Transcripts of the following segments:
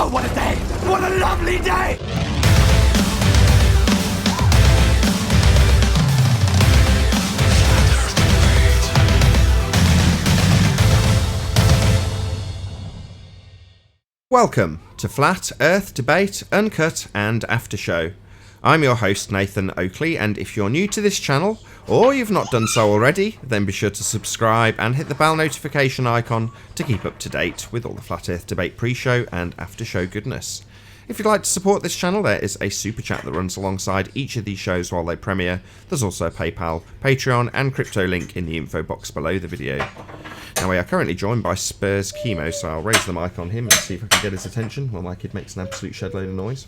Oh, what a day! What a lovely day! Welcome to Flat Earth Debate Uncut and After Show. I'm your host Nathan Oakley, and if you're new to this channel, or you've not done so already, then be sure to subscribe and hit the bell notification icon to keep up to date with all the Flat Earth Debate pre-show and after-show goodness. If you'd like to support this channel, there is a super chat that runs alongside each of these shows while they premiere. There's also a PayPal, Patreon and crypto link in the info box below the video. Now we are currently joined by Spurs Chemo, so I'll raise the mic on him and see if I can get his attention while my kid makes an absolute shed load of noise.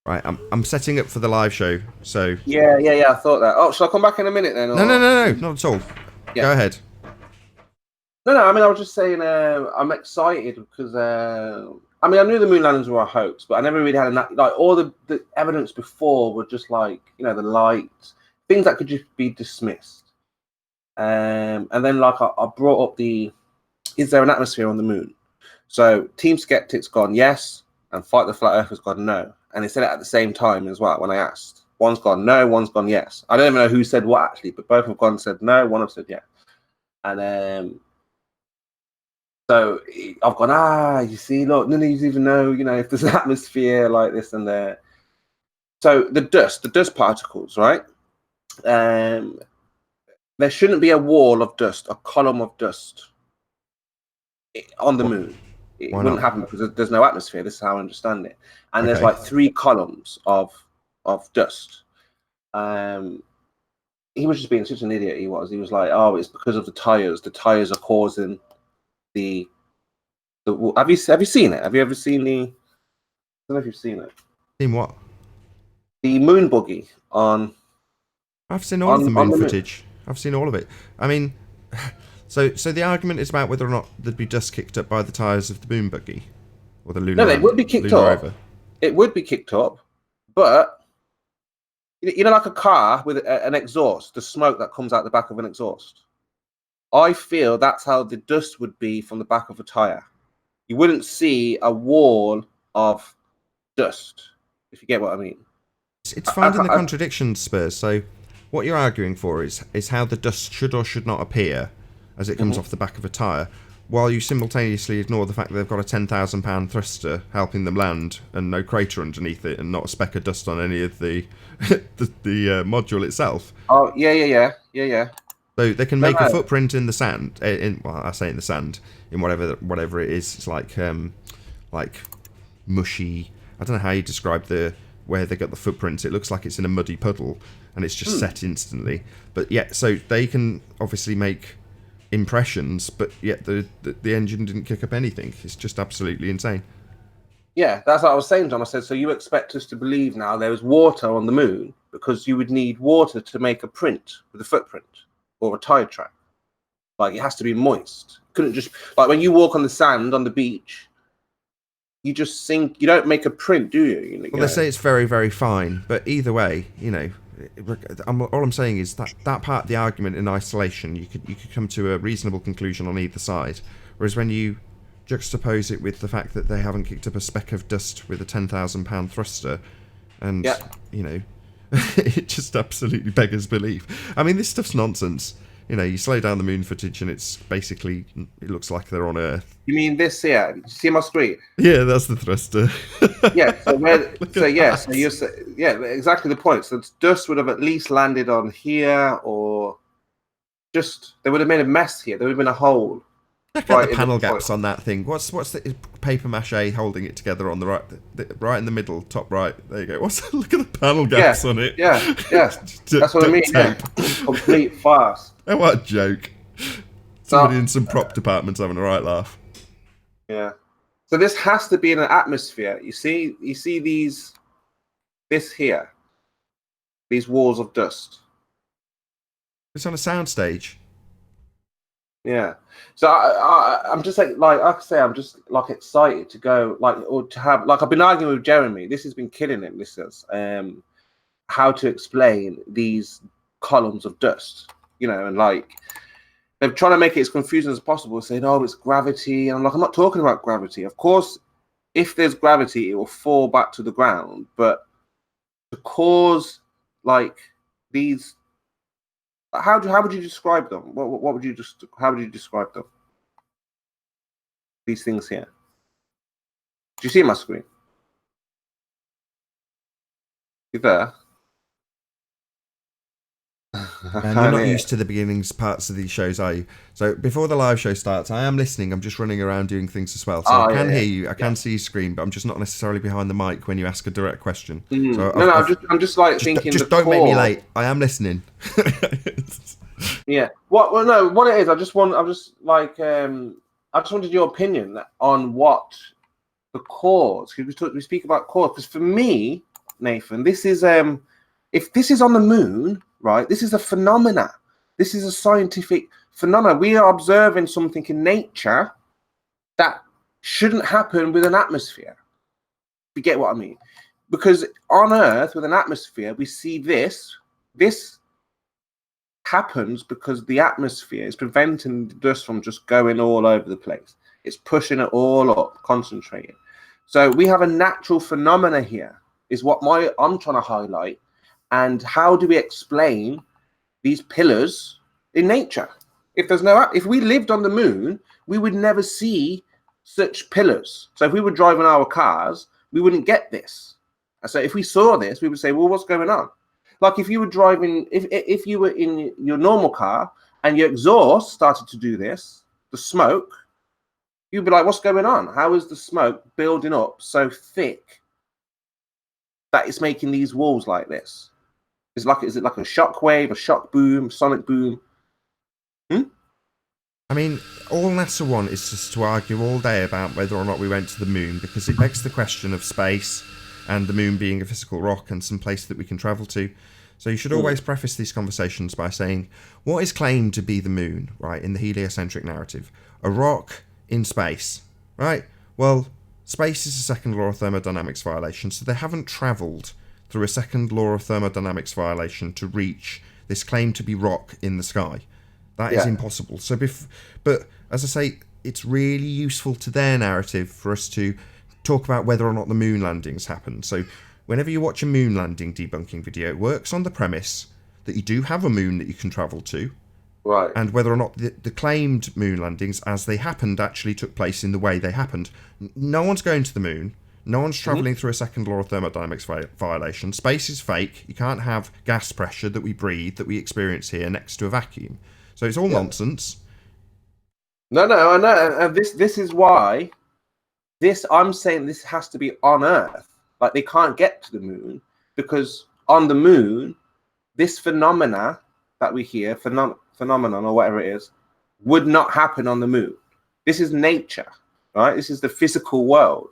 Right, I'm setting up for the live show, so... Yeah, I thought that. Oh, shall I come back in a minute then? Or... No, not at all. Yeah. Go ahead. No, I mean, I was just saying I'm excited because, I mean, I knew the moon landings were a hoax, but I never really had enough, like, all the evidence before were just like, you know, the light, things that could just be dismissed. And then, like, I brought up is there an atmosphere on the moon? So, Team Skeptics gone yes, and Fight the Flat Earth has gone no. And they said it at the same time as well when I asked. One's gone no, one's gone yes. I don't even know who said what actually, but both have gone and said no, one have said yes. And so I've gone, you see, look, none of you even know, you know, if there's an atmosphere like this and there. So the dust particles, right? There shouldn't be a wall of dust, a column of dust on the moon. It wouldn't happen because there's no atmosphere. This is how I understand it. And there's like 3 columns of dust. He was just being such an idiot. He was like, oh, it's because of the tires. The tires are causing the have you seen it? Have you ever seen I don't know if you've seen it. Seen what? The moon buggy on. I've seen all of the moon footage. I've seen all of it. I mean, so the argument is about whether or not there'd be dust kicked up by the tyres of the moon buggy or the lunar. No, they would be kicked up. Rover. It would be kicked up, but you know, like a car with an exhaust, the smoke that comes out the back of an exhaust. I feel that's how the dust would be from the back of a tyre. You wouldn't see a wall of dust, if you get what I mean. It's finding the contradictions, Spurs. So what you're arguing for is how the dust should or should not appear as it comes off the back of a tyre, while you simultaneously ignore the fact that they've got a £10,000 thruster helping them land and no crater underneath it and not a speck of dust on any of the module itself. Oh, yeah. So they can make a footprint in the sand. Well, I say in the sand, in whatever it is. It's like mushy. I don't know how you describe where they got the footprints. It looks like it's in a muddy puddle, and it's just set instantly. But yeah, so they can obviously make impressions, but yet the engine didn't kick up anything. It's just absolutely insane. Yeah, that's what I was saying, John. I said, so you expect us to believe now there is water on the moon because you would need water to make a print with a footprint or a tire track. Like, it has to be moist. Couldn't just, like, when you walk on the sand on the beach, you just sink. You don't make a print, do you? Well, they say it's very, very fine, but either way, you know, all I'm saying is that part of the argument in isolation, you could come to a reasonable conclusion on either side. Whereas when you juxtapose it with the fact that they haven't kicked up a speck of dust with a £10,000 thruster, and you know, it just absolutely beggars belief. I mean, this stuff's nonsense. You know, you slow down the moon footage and it's basically, it looks like they're on Earth. You mean this here? You see my screen? Yeah, that's the thruster. Yeah, so exactly the point. So dust would have at least landed on here, or just, they would have made a mess here. There would have been a hole. Check out the panel gaps on that thing. What's the paper mache holding it together on the right in the middle, top right? There you go. Look at the panel gaps on it. Yeah. That's what I mean. Yeah. Complete farce. Oh, what a joke. Somebody in some prop department's having a right laugh. Yeah. So this has to be in an atmosphere. You see this here, these walls of dust. It's on a soundstage. Yeah. So I'm just like I say, I'm just like excited to go, like, or to have, like, I've been arguing with Jeremy. This has been killing him. This is how to explain these columns of dust, you know, and like they're trying to make it as confusing as possible, saying, "Oh, it's gravity." And I'm like, I'm not talking about gravity. Of course, if there's gravity, it will fall back to the ground. But to cause like these, how would you describe them? What would you just? How would you describe them? These things here. Do you see my screen? You there? And you're not used to the beginnings parts of these shows, are you? So before the live show starts, I am listening. I'm just running around doing things as well. So I can hear you. I can see your screen, but I'm just not necessarily behind the mic when you ask a direct question. So I'm just like thinking. Just don't make me late. I am listening. Yeah. What it is, I just wanted your opinion on what the cause. Because we speak about cause. Because for me, Nathan, this is if this is on the moon, right? This is a phenomena. This is a scientific phenomena. We are observing something in nature that shouldn't happen with an atmosphere. You get what I mean? Because on Earth, with an atmosphere, we see this. This happens because the atmosphere is preventing the dust from just going all over the place. It's pushing it all up, concentrating. So we have a natural phenomena here, is what I'm trying to highlight. And how do we explain these pillars in nature? If we lived on the moon, we would never see such pillars. So if we were driving our cars, we wouldn't get this. And so if we saw this, we would say, well, what's going on? Like if you were driving, if you were in your normal car and your exhaust started to do this, the smoke, you'd be like, what's going on? How is the smoke building up so thick that it's making these walls like this? Is it like a shock wave, a shock boom, sonic boom? I mean, all NASA want is just to argue all day about whether or not we went to the moon, because it begs the question of space and the moon being a physical rock and some place that we can travel to. So you should always preface these conversations by saying, what is claimed to be the moon, right, in the heliocentric narrative? A rock in space, right? Well, space is a second law of thermodynamics violation, so they haven't travelled through a second law of thermodynamics violation to reach this claim to be rock in the sky. That is impossible. So, but as I say, it's really useful to their narrative for us to talk about whether or not the moon landings happened. So whenever you watch a moon landing debunking video, it works on the premise that you do have a moon that you can travel to. Right. And whether or not the claimed moon landings as they happened actually took place in the way they happened. No one's going to the moon. No one's travelling through a second law of thermodynamics violation. Space is fake. You can't have gas pressure that we breathe, that we experience here, next to a vacuum. So it's all nonsense. No, I know. And this is why I'm saying this has to be on Earth. Like they can't get to the moon because on the moon, this phenomena that we hear, phenomenon or whatever it is, would not happen on the moon. This is nature, right? This is the physical world.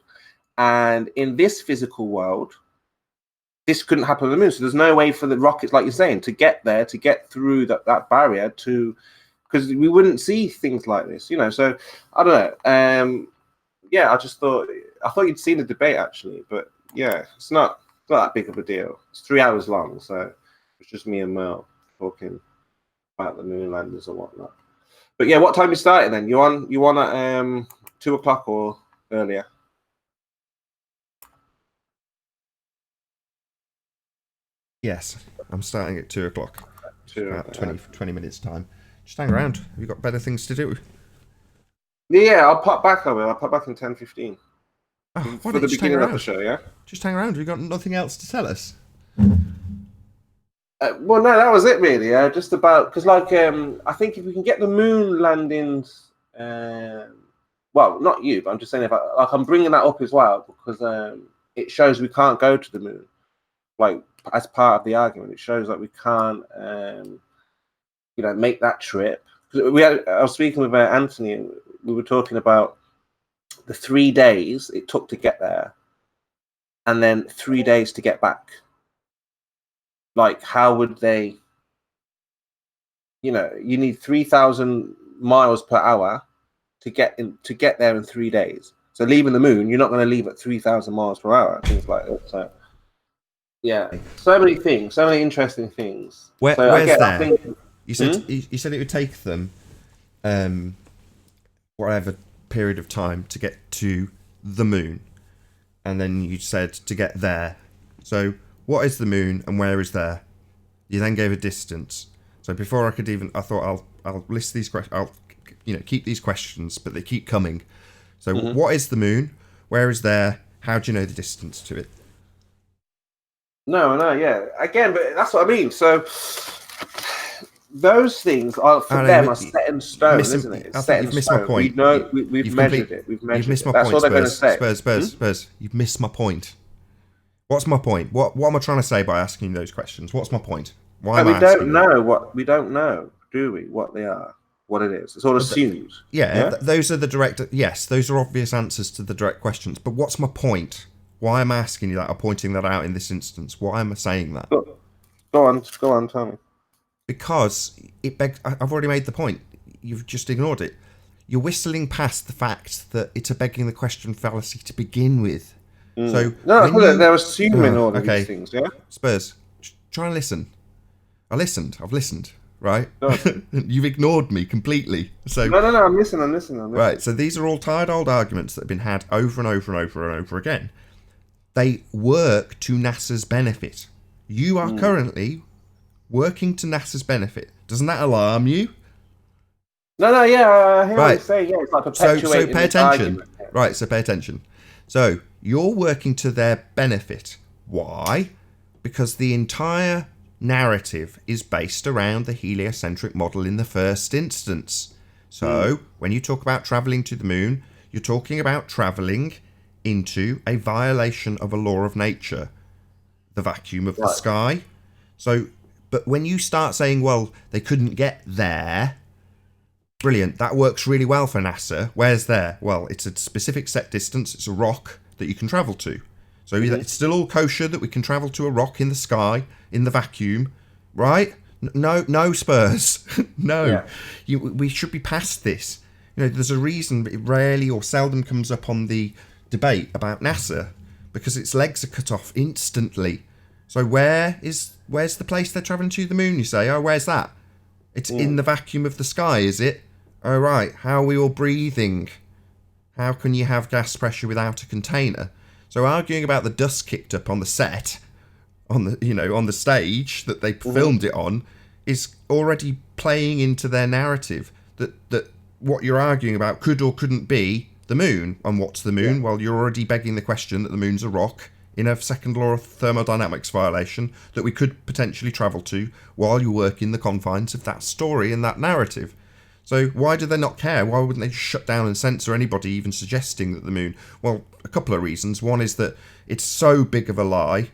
And in this physical world, this couldn't happen on the moon. So there's no way for the rockets, like you're saying, to get there, to get through that barrier because we wouldn't see things like this, you know. So I don't know. I thought you'd seen the debate actually, but yeah, it's not that big of a deal. It's 3 hours long, so it's just me and Merle talking about the moon landers and whatnot. But yeah, what time you starting then? You on at 2 o'clock or earlier? Yes, I'm starting at 2 o'clock. 2 about 20 minutes time. Just hang around. Have you got better things to do? Yeah, I'll pop back. I'll pop back in 10:15. Oh, for the beginning of the show, yeah? Just hang around. Have you got nothing else to tell us? Well, no, that was it really. Just about, because like, I think if we can get the moon landings, well, not you, but I'm just saying, if I'm bringing that up as well, because it shows we can't go to the moon. Like, as part of the argument, it shows that we can't, make that trip. I was speaking with Anthony, and we were talking about the 3 days it took to get there, and then 3 days to get back. Like, how would they? You need 3,000 miles per hour to get there in 3 days. So leaving the moon, you're not going to leave at 3,000 miles per hour. Things like that. So. Yeah, so many things, so many interesting things. Where's that? You said you said it would take them whatever period of time to get to the moon, and then you said to get there. So what is the moon and where is there? You then gave a distance. So before I could even, I thought I'll list these questions. I'll keep these questions, but they keep coming. So what is the moon? Where is there? How do you know the distance to it? No, yeah. Again, but that's what I mean. So those things are for them are set in stone, isn't it? It's set in missed stone. my point. We know we've measured it. We've measured You've missed it. my That's point. all they're going to say. Spurs. You've missed my point. What's my point? What am I trying to say by asking those questions? What's my point? Why am I asking? We don't know, do we? What they are, what it is. It's all assumed. Those are the direct. Yes, those are obvious answers to the direct questions. But what's my point? Why am I asking you that or pointing that out in this instance? Why am I saying that? Go on, tell me. Because I've already made the point. You've just ignored it. You're whistling past the fact that it's a begging the question fallacy to begin with. So they're assuming all of these things. Yeah, Spurs, try and listen. I've listened. Right? You've ignored me completely. So no. I'm listening. Right. So these are all tired old arguments that have been had over and over and over and over again. They work to NASA's benefit. You are currently working to NASA's benefit. Doesn't that alarm you? No, yeah, I hear what you say. Yeah, it's like perpetuating so pay attention. Argument. Right, so pay attention. So you're working to their benefit. Why? Because the entire narrative is based around the heliocentric model in the first instance. So when you talk about travelling to the moon, you're talking about travelling into a violation of a law of nature, the vacuum of the sky. So, but when you start saying, well, they couldn't get there, brilliant, that works really well for NASA. Where's there? Well, it's a specific set distance. It's a rock that you can travel to. So it's still all kosher that we can travel to a rock in the sky, in the vacuum, right? No, Spurs. No. Yeah. We should be past this. There's a reason it rarely or seldom comes up on the debate about NASA, because its legs are cut off instantly. So where's the place they're travelling to, the moon, you say? Oh, where's that? It's in the vacuum of the sky, is it? Oh, right. How are we all breathing? How can you have gas pressure without a container? So arguing about the dust kicked up on the set, on the stage that they filmed it on, is already playing into their narrative that what you're arguing about could or couldn't be the moon. And what's the moon? Well, you're already begging the question that the moon's a rock in a second law of thermodynamics violation that we could potentially travel to while you work in the confines of that story and that narrative. So why do they not care? Why wouldn't they just shut down and censor anybody even suggesting that the moon? Well, a couple of reasons. One is that it's so big of a lie.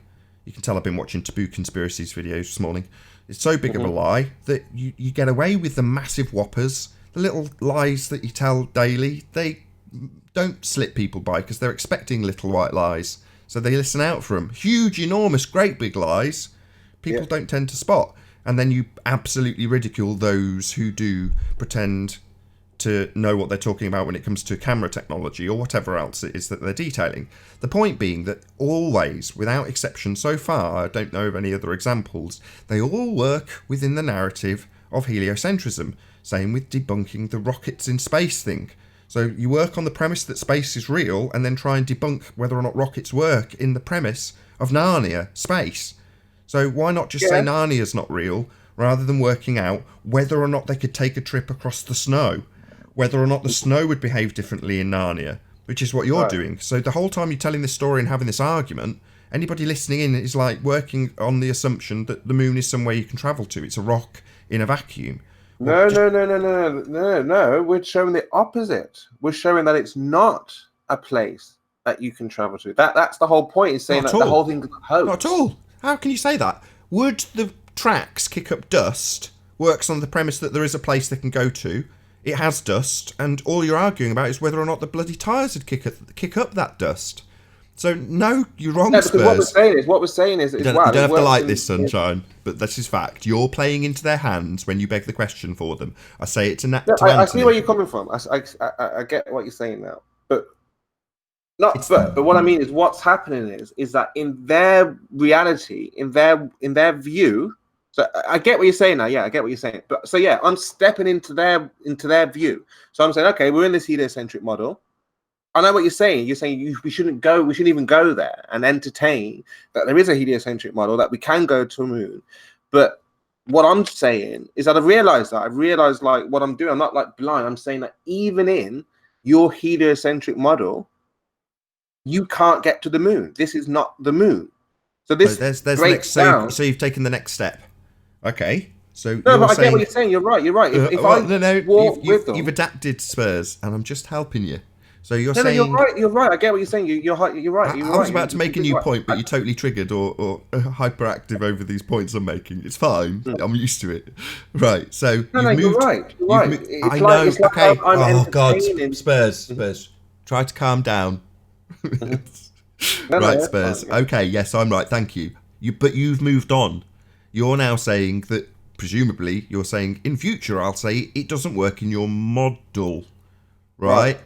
You can tell I've been watching Taboo Conspiracies videos this morning. It's so big of a lie that you get away with the massive whoppers, the little lies that you tell daily. They don't slip people by because they're expecting little white lies. So they listen out for them. Huge, enormous, great big lies people don't tend to spot. And then you absolutely ridicule those who do pretend to know what they're talking about when it comes to camera technology or whatever else it is that they're detailing. The point being that always, without exception so far, I don't know of any other examples, they all work within the narrative of heliocentrism. Same with debunking the rockets in space thing. So you work on the premise that space is real and then try and debunk whether or not rockets work in the premise of Narnia, space. So why not just say Narnia's not real rather than working out whether or not they could take a trip across the snow, whether or not the snow would behave differently in Narnia, which is what you're doing. So the whole time you're telling this story and having this argument, anybody listening in is like working on the assumption that the moon is somewhere you can travel to. It's a rock in a vacuum. No. We're showing the opposite. We're showing that it's not a place that you can travel to. That's the whole point, is saying that the whole thing is a hoax. Not at all. How can you say that? Would the tracks kick up dust works on the premise that there is a place they can go to. It has dust, and all you're arguing about is whether or not the bloody tyres would kick up that dust. So, no, you're wrong, Spurs. What we're saying is, you don't have to like this, sunshine, but this is fact. You're playing into their hands when you beg the question for them. I say it to I see where you're coming from. I get what you're saying now, but what I mean is, what's happening is that in their reality, in their view, So I get what you're saying now. Yeah, I get what you're saying. But so yeah, I'm stepping into their view. So I'm saying, okay, we're in this heliocentric model. I know what you're saying. You're saying we shouldn't even go there and entertain that there is a heliocentric model, that we can go to a moon. But what I'm saying is that I've realized like what I'm doing. I'm not like blind. I'm saying that even in your heliocentric model, you can't get to the moon. This is not the moon. So this there's breaks next. down. So you've taken the next step. Okay. So no, but I get what you're saying. You're right. You've adapted, Spurs, and I'm just helping you. So you're saying you're right. You're right. I get what you're saying. You're right. I was about to make a new point, but you totally triggered or hyperactive over these points I'm making. It's fine. I'm used to it. Right. So you're right. You're right. I know. Okay. Oh God, Spurs. Try to calm down. Right, Spurs. Fine, yeah. Okay. Yes, I'm right. Thank you. But you've moved on. You're now saying that. Presumably, you're saying in future, I'll say it doesn't work in your model, right?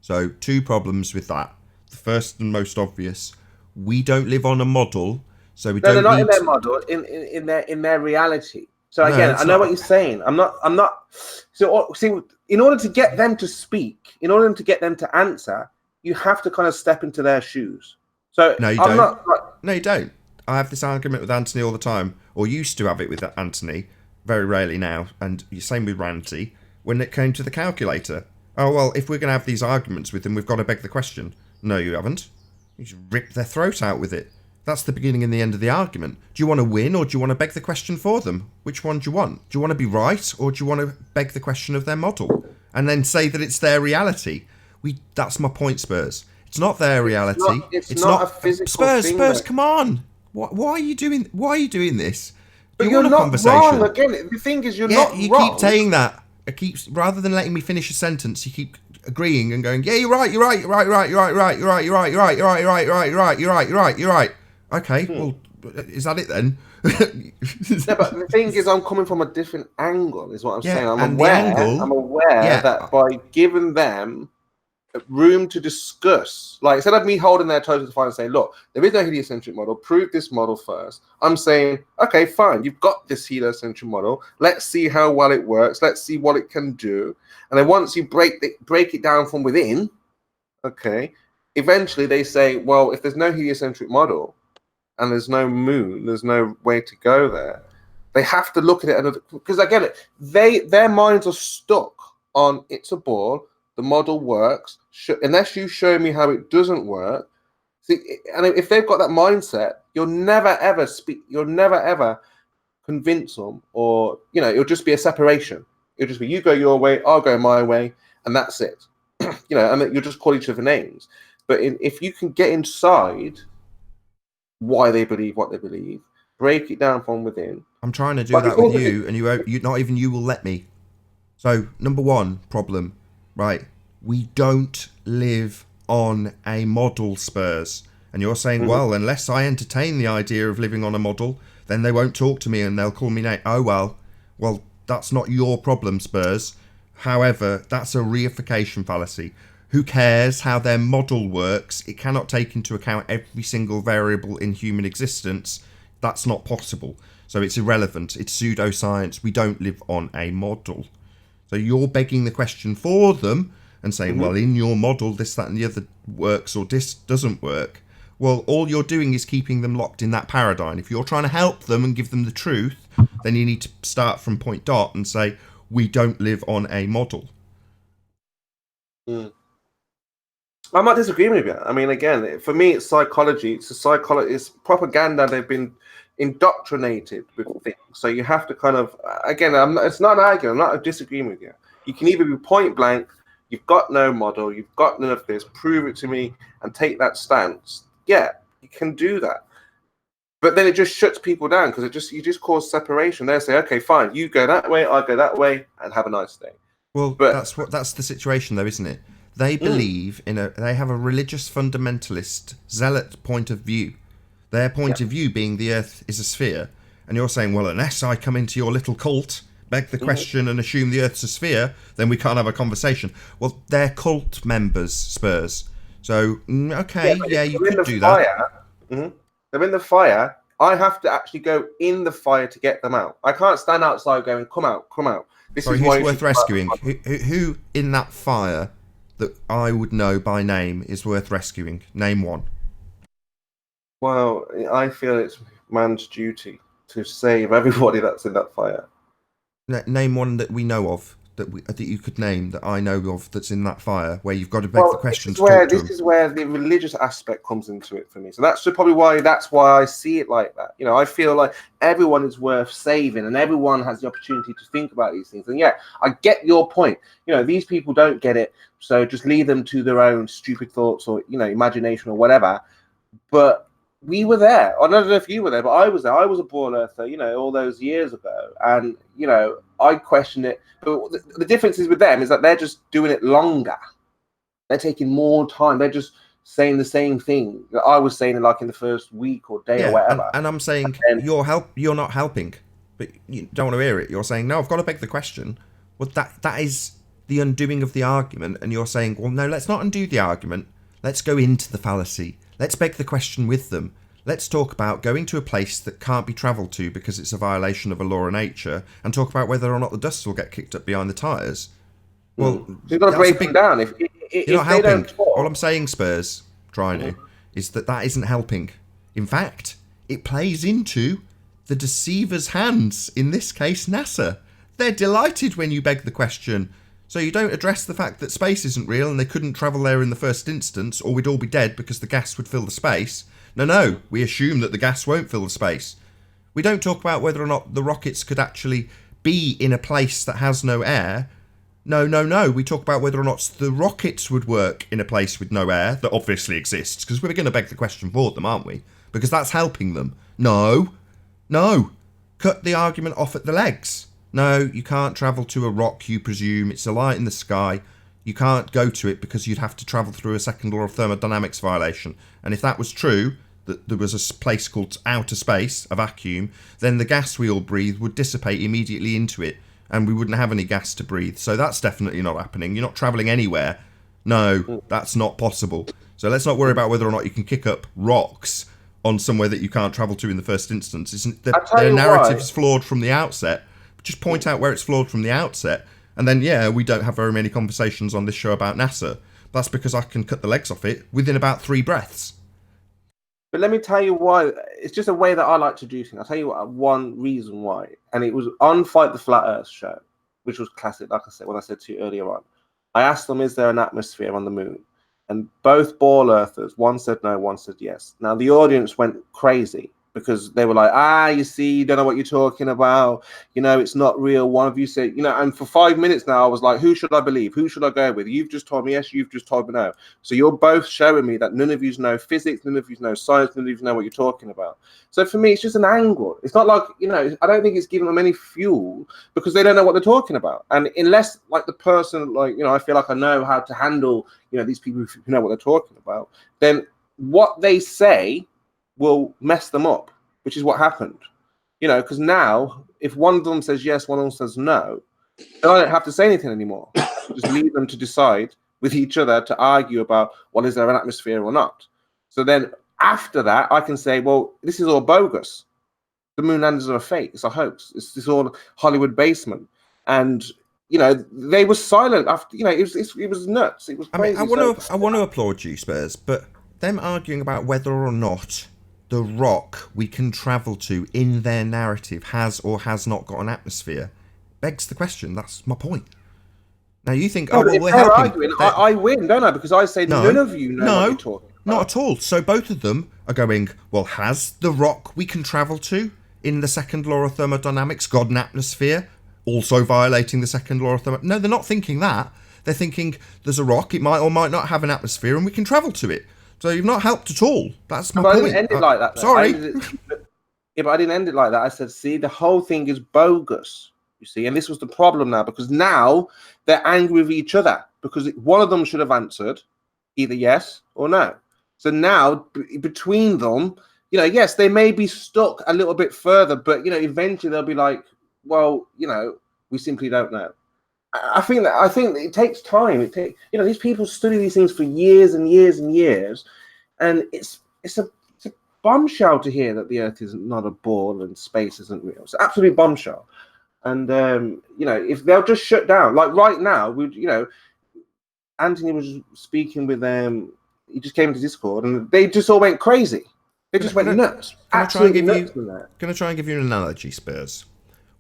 So, two problems with that. The first and most obvious: we don't live on a model, so we don't. They're not in their model. In their reality. So again, I know what you're saying. I'm not. So see, in order to get them to speak, in order to get them to answer, you have to kind of step into their shoes. So no, you don't. No, you don't. I have this argument with Anthony all the time, or used to have it with Anthony. Very rarely now, and same with Ranty, when it came to the calculator. Oh, well, if we're going to have these arguments with them, we've got to beg the question. No, you haven't. You just rip their throat out with it. That's the beginning and the end of the argument. Do you want to win, or do you want to beg the question for them? Which one do you want? Do you want to be right, or do you want to beg the question of their model? And then say that it's their reality. That's my point, Spurs. It's not their reality. It's not a physical Spurs, thing. Spurs, come on. Why are you doing this? But you're not wrong. Again, the thing is, you're not wrong. You keep saying that. Rather than letting me finish a sentence, you keep agreeing and going, yeah, you're right. Okay, well, is that it then? No, but the thing is, I'm coming from a different angle, is what I'm saying. I'm aware that by giving them room to discuss, like instead of me holding their toes to the fire and saying, look, there is no heliocentric model, prove this model first, I'm saying, okay, fine, you've got this heliocentric model, let's see how well it works, let's see what it can do. And then once you break it down from within, okay, eventually they say, well, if there's no heliocentric model and there's no moon, there's no way to go there, they have to look at it because I get it, their minds are stuck on it's a ball, the model works, unless you show me how it doesn't work. See, and if they've got that mindset, you'll never ever convince them, or it'll just be a separation. It'll just be you go your way, I'll go my way, and that's it. And you'll just call each other names. But if you can get inside why they believe what they believe, break it down from within. I'm trying to do that with you, and you not even you will let me. So number one problem. Right, we don't live on a model, Spurs. And you're saying, well, unless I entertain the idea of living on a model, then they won't talk to me and they'll call me Nate. Oh, well, that's not your problem, Spurs. However, that's a reification fallacy. Who cares how their model works? It cannot take into account every single variable in human existence. That's not possible. So it's irrelevant. It's pseudoscience. We don't live on a model. So you're begging the question for them and saying, well, in your model, this, that, and the other works, or this doesn't work. Well, all you're doing is keeping them locked in that paradigm. If you're trying to help them and give them the truth, then you need to start from point dot and say, we don't live on a model. I'm not disagreeing with you. I mean, again, for me, it's psychology. It's propaganda. They've been indoctrinated with things. So you have to kind of, again, it's not an argument. I'm not disagreeing with you. You can either be point blank, you've got no model, you've got none of this, prove it to me and take that stance. Yeah, you can do that. But then it just shuts people down because you just cause separation. They say, okay, fine, you go that way, I go that way, and have a nice day. Well, that's the situation though, isn't it? They believe they have a religious fundamentalist zealot point of view. Their point of view being the Earth is a sphere, and you're saying, well, unless I come into your little cult, beg the question, and assume the Earth's a sphere, then we can't have a conversation. Well, they're cult members, Spurs. So, okay, you could do that. They're in the fire. I have to actually go in the fire to get them out. I can't stand outside going, come out, come out. This Sorry, is who's why worth rescuing? Who in that fire that I would know by name is worth rescuing? Name one. Well, I feel it's man's duty to save everybody that's in that fire. Name one that we know of, that you could name, that I know of, that's in that fire, where you've got to beg the question to talk to this them. is where the religious aspect comes into it for me. So that's probably why I see it like that. You know, I feel like everyone is worth saving, and everyone has the opportunity to think about these things. And yeah, I get your point. You know, these people don't get it, so just leave them to their own stupid thoughts or, you know, imagination or whatever. But we were there. I don't know if you were there, but I was there. I was a ball earther, you know, all those years ago. And, you know, I question it. But the difference is with them is that they're just doing it longer. They're taking more time. They're just saying the same thing that I was saying like in the first week or day or whatever. And I'm saying you're not helping, but you don't want to hear it. You're saying, no, I've got to beg the question. Well, that is the undoing of the argument. And you're saying, well, no, let's not undo the argument. Let's go into the fallacy. Let's beg the question with them. Let's talk about going to a place that can't be travelled to because it's a violation of a law of nature, and talk about whether or not the dust will get kicked up behind the tyres. Well, you've got to break them down. If you're not helping. they don't talk, all I'm saying, Spurs, trying to, is that isn't helping. In fact, it plays into the deceiver's hands, in this case, NASA. They're delighted when you beg the question. So you don't address the fact that space isn't real and they couldn't travel there in the first instance, or we'd all be dead because the gas would fill the space. No, we assume that the gas won't fill the space. We don't talk about whether or not the rockets could actually be in a place that has no air. No. We talk about whether or not the rockets would work in a place with no air that obviously exists, because we're going to beg the question for them, aren't we? Because that's helping them. No. Cut the argument off at the legs. No, you can't travel to a rock, you presume. It's a light in the sky. You can't go to it because you'd have to travel through a second law of thermodynamics violation. And if that was true, that there was a place called outer space, a vacuum, then the gas we all breathe would dissipate immediately into it, and we wouldn't have any gas to breathe. So that's definitely not happening. You're not travelling anywhere. No, that's not possible. So let's not worry about whether or not you can kick up rocks on somewhere that you can't travel to in the first instance. Their narrative is flawed from the outset. Just point out where it's flawed from the outset, and then, we don't have very many conversations on this show about NASA. That's because I can cut the legs off it within about 3 breaths. But let me tell you why. It's just a way that I like to do things. I'll tell you one reason why. And it was on Fight the Flat Earth show, which was classic, like I said, when I said to you earlier on. I asked them, is there an atmosphere on the moon? And both ball earthers, one said no, one said yes. Now, the audience went crazy because they were like, you see, you don't know what you're talking about. You know, it's not real. One of you said, you know, and for 5 minutes now, I was like, who should I believe? Who should I go with? You've just told me yes, you've just told me no. So you're both showing me that none of you know physics, none of you know science, none of you know what you're talking about. So for me, it's just an angle. It's not like, you know, I don't think it's giving them any fuel because they don't know what they're talking about. And unless, like, the person, like, you know, I feel like I know how to handle, you know, these people who know what they're talking about, then what they say will mess them up, which is what happened. You know, because now if one of them says yes, one of them says no, then I don't have to say anything anymore. Just leave them to decide with each other to argue about, well, is there an atmosphere or not? So then after that, I can say, well, this is all bogus. The moon landers are a fake. It's a hoax. It's all Hollywood basement. And, you know, they were silent after, you know, it was nuts. It was crazy. I want to applaud you, Spurs, but them arguing about whether or not the rock we can travel to in their narrative has or has not got an atmosphere begs the question. That's my point. Now you think, we're helping. Arguing, I win, don't I? Because I say none of you know what you're talking about. Not at all. So both of them are going, well, has the rock we can travel to in the second law of thermodynamics got an atmosphere, also violating the second law of thermodynamics? No, they're not thinking that. They're thinking there's a rock, it might or might not have an atmosphere, and we can travel to it. So you've not helped at all. That's my point. I didn't end it like that. Sorry. But I didn't end it like that. I said, see, the whole thing is bogus, you see. And this was the problem now, because now they're angry with each other because one of them should have answered either yes or no. So now between them, you know, yes, they may be stuck a little bit further, but, you know, eventually they'll be like, well, you know, we simply don't know. I think it takes time. You know, these people study these things for years and years and years, and it's a bombshell to hear that the Earth is not a ball and space isn't real. It's an absolute bombshell. And if they'll just shut down, like right now, Anthony was speaking with them. He just came into Discord, and they just all went crazy. They just went nuts. Can I try and give you an analogy, Spurs?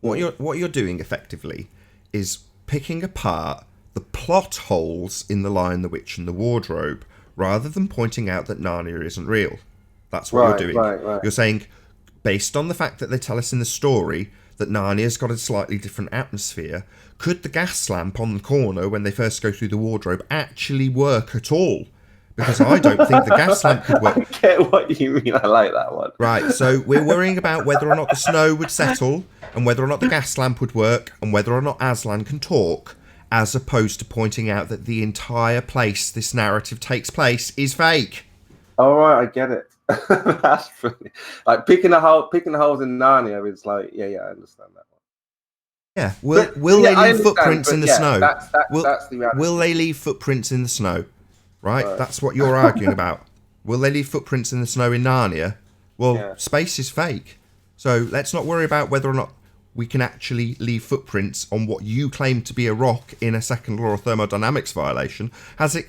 What you're doing effectively is picking apart the plot holes in The Lion, the Witch, and the Wardrobe, rather than pointing out that Narnia isn't real. That's what you're doing. Right. You're saying, based on the fact that they tell us in the story that Narnia's got a slightly different atmosphere, could the gas lamp on the corner when they first go through the wardrobe actually work at all? Because I don't think the gas lamp could work. I get what you mean. I like that one. Right, so we're worrying about whether or not the snow would settle, and whether or not the gas lamp would work, and whether or not Aslan can talk, as opposed to pointing out that the entire place this narrative takes place is fake. All right, I get it. That's funny. Like picking the holes in Narnia is like, yeah, I understand that one. Yeah, will they leave footprints in the snow? That's the reality. Will they leave footprints in the snow? Right, that's what you're arguing about. Will they leave footprints in the snow in Narnia? Well, space is fake. So let's not worry about whether or not we can actually leave footprints on what you claim to be a rock in a second law of thermodynamics violation. Has it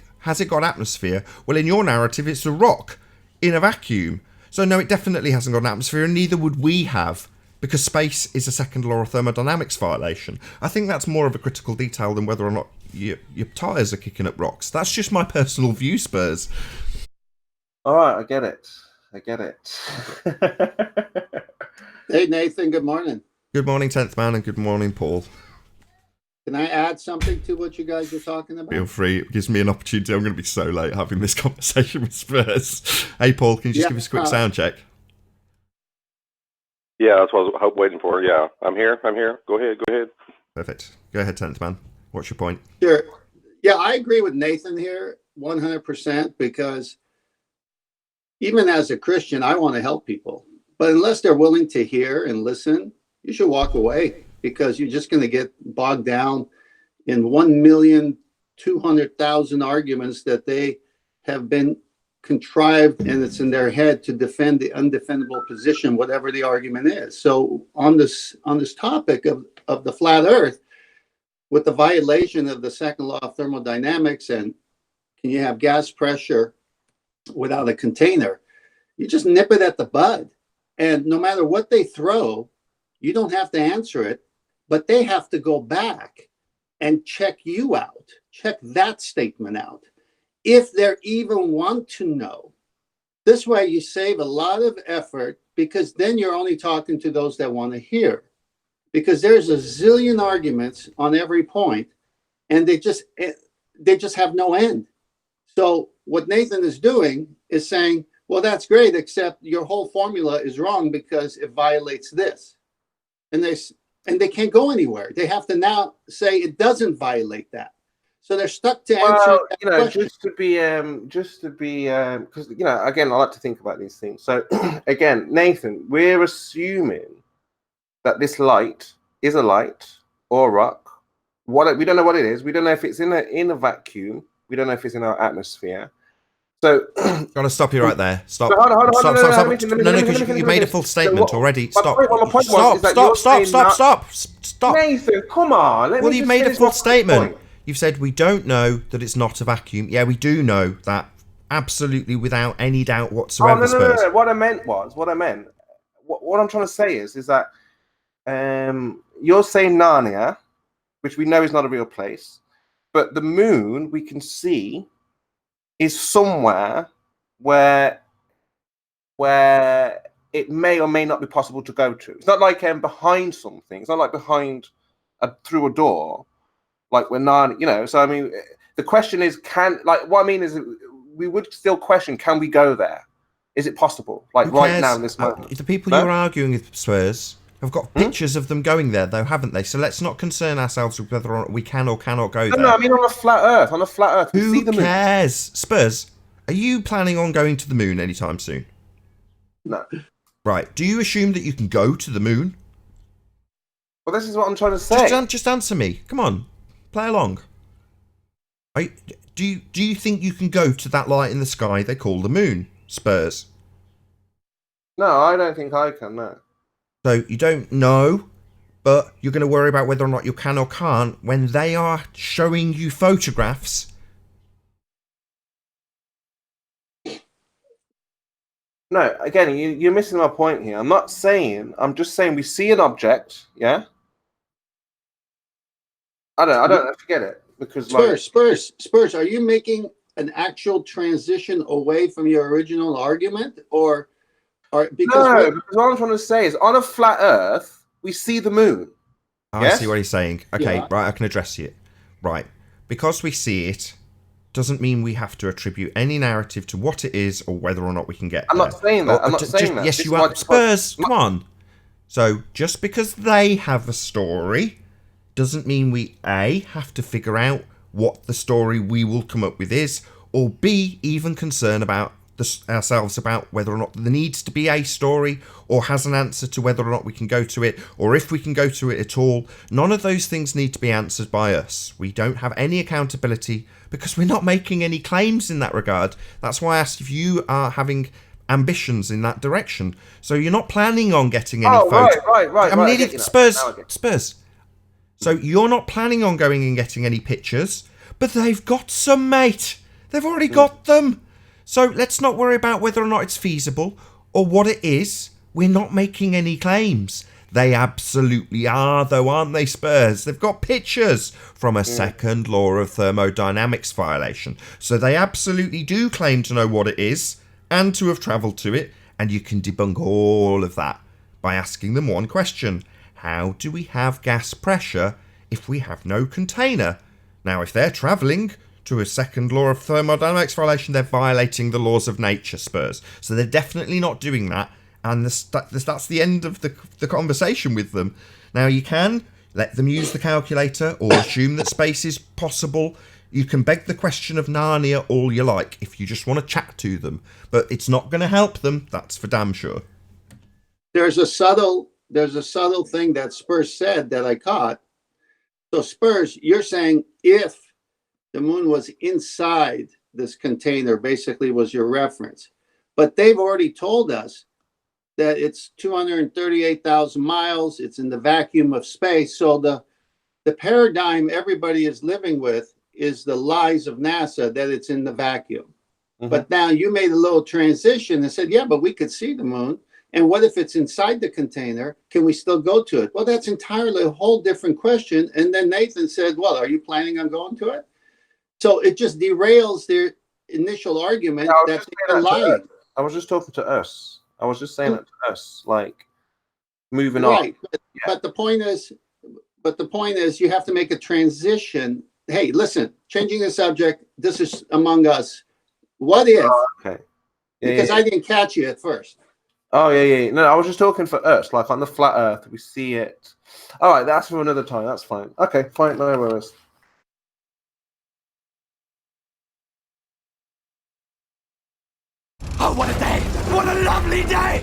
got atmosphere? Well, in your narrative, it's a rock in a vacuum. So no, it definitely hasn't got an atmosphere, and neither would we have, because space is a second law of thermodynamics violation. I think that's more of a critical detail than whether or not your tyres are kicking up rocks. That's just my personal view, Spurs. All right, I get it. Hey, Nathan, good morning. Good morning, 10th Man, and good morning, Paul. Can I add something to what you guys were talking about? Feel free. It gives me an opportunity. I'm going to be so late having this conversation with Spurs. Hey, Paul, can you just give us a quick sound check? Yeah, that's what I was waiting for. Yeah, I'm here. Go ahead. Perfect. Go ahead, 10th Man. What's your point? Sure. Yeah, I agree with Nathan here 100%, because even as a Christian, I want to help people. But unless they're willing to hear and listen, you should walk away, because you're just going to get bogged down in 1,200,000 arguments that they have been contrived, and it's in their head to defend the undefendable position, whatever the argument is. So on this topic of the flat earth, with the violation of the second law of thermodynamics, and can you have gas pressure without a container, you just nip it at the bud. And no matter what they throw, you don't have to answer it, but they have to go back and check you out, check that statement out, if they even want to know. This way you save a lot of effort, because then you're only talking to those that want to hear. Because there's a zillion arguments on every point, and they just have no end. So what Nathan is doing is saying, well, that's great, except your whole formula is wrong because it violates this. And they can't go anywhere. They have to now say it doesn't violate that. So they're stuck to answer that question. just to be, because again, I like to think about these things. So again, Nathan, we're assuming that this light is a light or a rock. We don't know what it is. We don't know if it's in a vacuum. We don't know if it's in our atmosphere. So, gotta stop you right there. Stop. Hold on. Stop. No, because you made a full statement already. Stop. Stop. Nathan, come on. Well, you've made a full statement. You've said we don't know that it's not a vacuum. Yeah, we do know that absolutely without any doubt whatsoever. No. What I meant, what I'm trying to say is that you're saying Narnia, which we know is not a real place, but the moon we can see is somewhere where it may or may not be possible to go to. It's not like behind something. It's not like behind through a door, like when Narnia, So I mean, the question is, we would still question: can we go there? Is it possible? Like right now in this moment? The people you're arguing with, Spurs, have got pictures of them going there, though, haven't they? So let's not concern ourselves with whether or not we can or cannot go there. No, I mean on a flat Earth. Who cares? Spurs, are you planning on going to the moon anytime soon? No. Right. Do you assume that you can go to the moon? Well, this is what I'm trying to say. Just answer me. Come on. Play along. Do you think you can go to that light in the sky they call the moon, Spurs? No, I don't think I can. No. So you don't know, but you're going to worry about whether or not you can or can't when they are showing you photographs. No, again, you're missing my point here. I'm not saying. I'm just saying we see an object. Yeah. I don't forget it because Spurs. Are you making an actual transition away from your original argument, or because no, because what I'm trying to say is on a flat Earth we see the moon. I see what he's saying. Okay, Yeah. right, I can address it. Right. Because we see it doesn't mean we have to attribute any narrative to what it is or whether or not we can get I'm there. not saying that. I'm not saying that. Yes, This you is are. my- Spurs, come on. So, just because they have a story doesn't mean we A, have to figure out what the story we will come up with is, or B, even concern about ourselves about whether or not there needs to be a story or has an answer to whether or not we can go to it, or if we can go to it at all. None of those things need to be answered by us. We don't have any accountability because we're not making any claims in that regard. That's why I asked if you are having ambitions in that direction. So you're not planning on getting any photos. Right. I'm right, needing Spurs. So you're not planning on going and getting any pictures, but they've got some, mate. They've already got them. So let's not worry about whether or not it's feasible or what it is. We're not making any claims. They absolutely are, though, aren't they, Spurs? They've got pictures from a second law of thermodynamics violation. So they absolutely do claim to know what it is and to have travelled to it. And you can debunk all of that by asking them one question. How do we have gas pressure if we have no container? Now, if they're travelling to a second law of thermodynamics violation, they're violating the laws of nature, Spurs. So they're definitely not doing that. And that's the end of the conversation with them. Now, you can let them use the calculator or assume that space is possible. You can beg the question of Narnia all you like if you just want to chat to them. But it's not going to help them, that's for damn sure. there's a subtle thing that Spurs said that I caught. So Spurs, you're saying if the moon was inside this container, basically was your reference. But they've already told us that it's 238,000 miles. It's in the vacuum of space. So the paradigm everybody is living with is the lies of NASA that it's in the vacuum. Mhm. But now you made a little transition and said, yeah, but we could see the moon. And what if it's inside the container? Can we still go to it? Well, that's entirely a whole different question. And then Nathan said, well, are you planning on going to it? So it just derails their initial argument that they're lying. I was just talking to us. I was just saying that to us, like moving on. Right. But the point is you have to make a transition. Hey, listen, changing the subject, this is among us. What if? Okay. Because I didn't catch you at first. Oh, yeah. No, I was just talking for us, like on the flat Earth, we see it. All right, that's for another time. That's fine. Okay, fine. No worries. Oh, what a day! What a lovely day!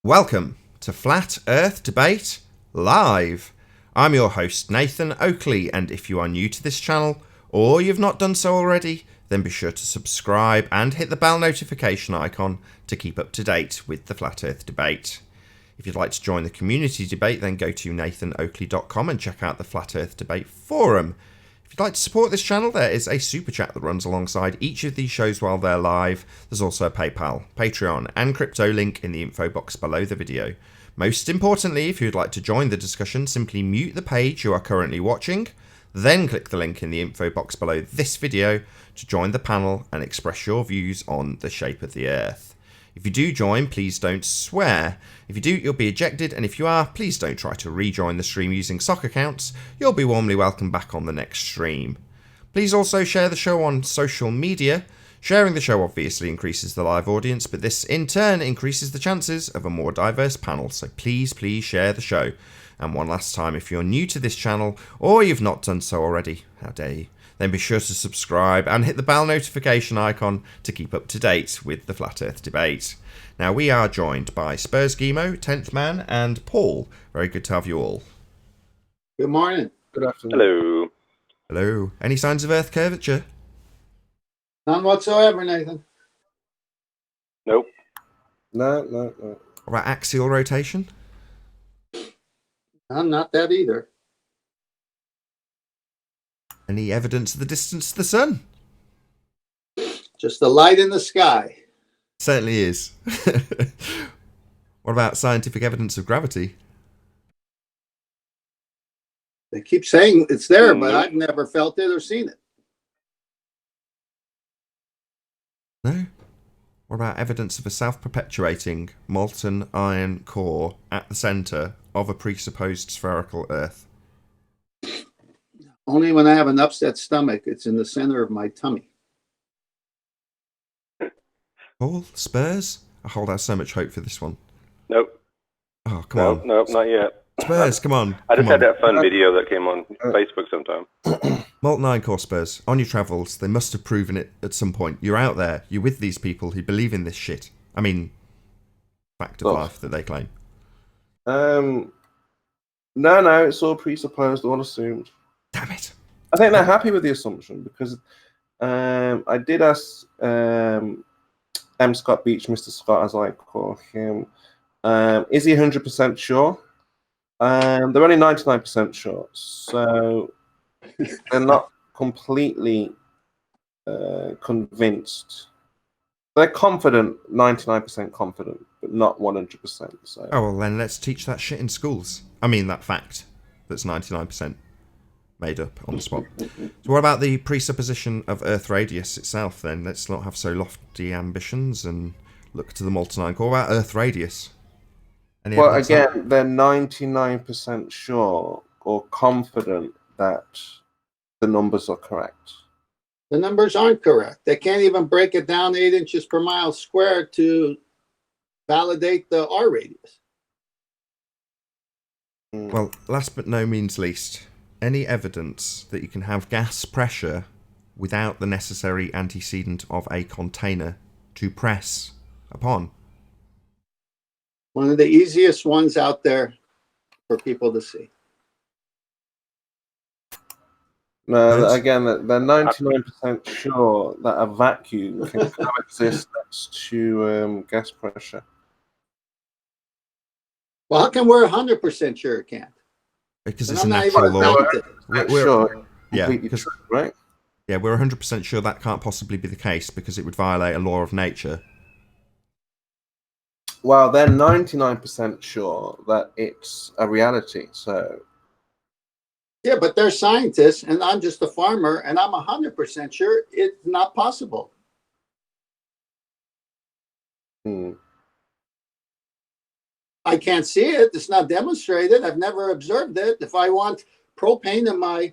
Welcome to Flat Earth Debate Live. I'm your host Nathan Oakley, and if you are new to this channel or you've not done so already, then be sure to subscribe and hit the bell notification icon to keep up to date with the Flat Earth Debate. If you'd like to join the community debate, then go to nathanoakley.com and check out the Flat Earth Debate forum. If you'd like to support this channel, there is a super chat that runs alongside each of these shows while they're live. There's also a PayPal, Patreon and crypto link in the info box below the video. Most importantly, if you'd like to join the discussion, simply mute the page you are currently watching, then click the link in the info box below this video to join the panel and express your views on the shape of the Earth. If you do join, please don't swear. If you do, you'll be ejected, and if you are, please don't try to rejoin the stream using sock accounts. You'll be warmly welcomed back on the next stream. Please also share the show on social media. Sharing the show obviously increases the live audience, but this in turn increases the chances of a more diverse panel, so please share the show. And one last time, if you're new to this channel, or you've not done so already, how dare you, then be sure to subscribe and hit the bell notification icon to keep up to date with the Flat Earth Debate. Now, we are joined by Spurs Gimo, 10th Man, and Paul. Very good to have you all. Good morning. Good afternoon. Hello. Hello. Any signs of Earth curvature? None whatsoever, Nathan. Nope. No. What about axial rotation? I'm not that either. Any evidence of the distance to the sun? Just the light in the sky. Certainly is. What about scientific evidence of gravity? They keep saying it's there, but I've never felt it or seen it. No. What about evidence of a self-perpetuating molten iron core at the centre of a presupposed spherical Earth? Only when I have an upset stomach, it's in the center of my tummy. Paul, Spurs? I hold out so much hope for this one. Nope. Oh, come on. Nope, not yet. Spurs, come on. I just come had on. that fun video that came on Facebook sometime. Molten iron core, Spurs. On your travels, they must have proven it at some point. You're out there. You're with these people who believe in this shit. I mean, fact of life that they claim. No, it's all presupposed, all assumed. Damn it. I think they're happy with the assumption because I did ask M. Scott Beach, Mr. Scott, as I call him, is he 100% sure? They're only 99% sure, so they're not completely convinced. They're confident, 99% confident, but not 100%. So. Oh, well, then let's teach that shit in schools. I mean, that fact that's 99% made up on the spot. So what about the presupposition of Earth radius itself, then? Let's not have so lofty ambitions and look to the molten iron core. What about Earth radius? Well, again, they're 99% sure or confident that the numbers are correct. The numbers aren't correct. They can't even break it down 8 inches per mile squared to validate the R radius. Well, last but no means least, any evidence that you can have gas pressure without the necessary antecedent of a container to press upon? One of the easiest ones out there for people to see. No, again, they're 99% sure that a vacuum can coexist next to gas pressure. Well, how come we're 100% sure it can't? Because And it's a I'm not natural even a law. scientist. Sure, Yeah, completely because true, right? yeah, we're 100% sure that can't possibly be the case because it would violate a law of nature. Well, they're 99% sure that it's a reality. So, Yeah, but they're scientists, and I'm just a farmer, and I'm 100% sure it's not possible. I can't see it. It's not demonstrated. I've never observed it. If I want propane in my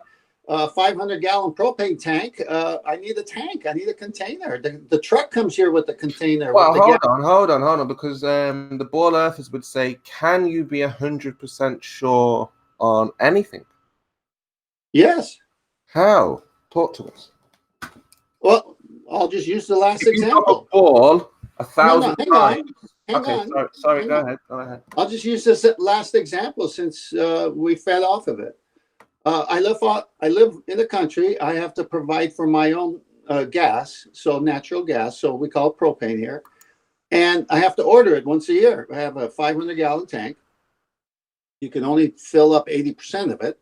500-gallon propane tank, I need a tank. I need a container. The truck comes here with the container. well, hold on, because the ball earthers would say, "Can you be 100% sure on anything?" Yes. How? Talk to us. Well, I'll just use the last If you drop example. a ball 1,000 times. Hang on. Sorry. Go ahead. I'll just use this last example since we fed off of it. I live in the country. I have to provide for my own gas, so natural gas. So we call it propane here, and I have to order it once a year. I have a 500-gallon tank. You can only fill up 80% of it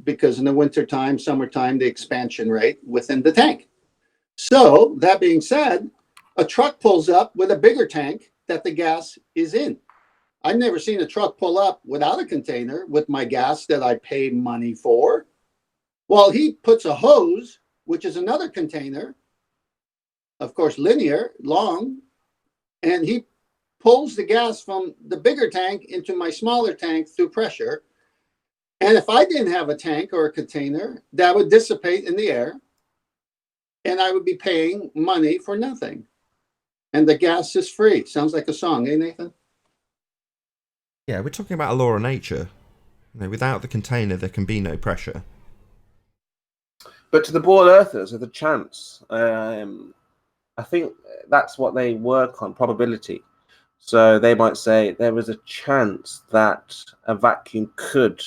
because in the wintertime, summertime, the expansion rate within the tank. So that being said, a truck pulls up with a bigger tank that the gas is in. I've never seen a truck pull up without a container with my gas that I pay money for. Well, he puts a hose, which is another container, of course, linear, long, and he pulls the gas from the bigger tank into my smaller tank through pressure. And if I didn't have a tank or a container, that would dissipate in the air, and I would be paying money for nothing. And the gas is free. Sounds like a song, eh, Nathan? Yeah, we're talking about a law of nature. Without the container, there can be no pressure. But to the ball earthers, there's a chance. I think that's what they work on, probability. So they might say there was a chance that a vacuum could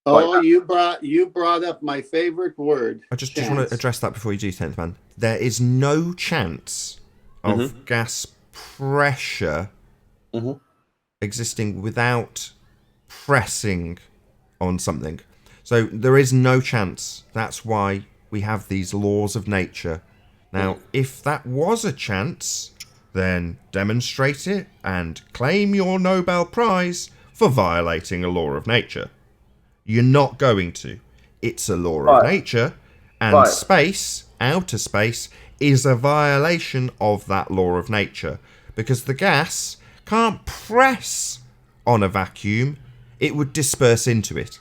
Oh, you brought up my favorite word. I just want to address that before you do, 10th man. There is no chance of gas pressure existing without pressing on something. So there is no chance. That's why we have these laws of nature. Now, if that was a chance, then demonstrate it and claim your Nobel Prize for violating a law of nature. You're not going to. It's a law of nature, and space, outer space, is a violation of that law of nature, because the gas can't press on a vacuum. It would disperse into it.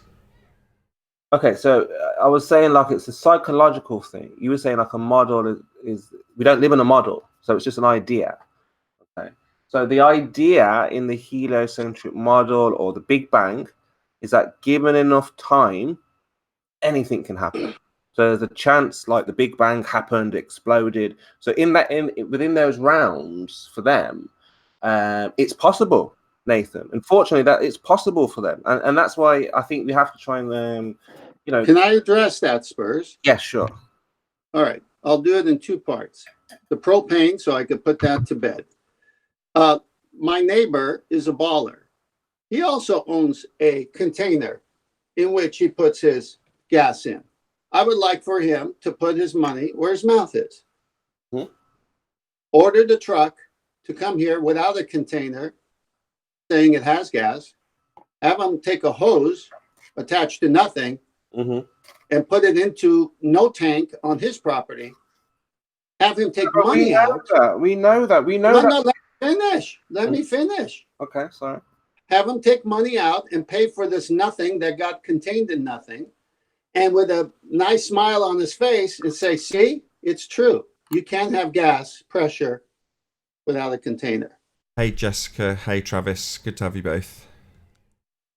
Okay, so I was saying like it's a psychological thing. You were saying like a model is we don't live in a model, so it's just an idea. Okay, so the idea in the heliocentric model or the Big Bang is that given enough time, anything can happen. So there's a chance like the Big Bang happened, exploded. So within those realms for them, it's possible, Nathan. Unfortunately, that it's possible for them, and that's why I think we have to try and Can I address that, Spurs? Yeah, sure. All right, I'll do it in two parts. The propane, so I could put that to bed. My neighbor is a baller. He also owns a container in which he puts his gas in. I would like for him to put his money where his mouth is. Order the truck to come here without a container saying it has gas. Have him take a hose attached to nothing and put it into no tank on his property. Have him take money out. We know that. No, let me finish. Okay, sorry. Have him take money out and pay for this nothing that got contained in nothing. And with a nice smile on his face and say, see, it's true. You can't have gas pressure without a container. Hey, Jessica. Hey, Travis. Good to have you both.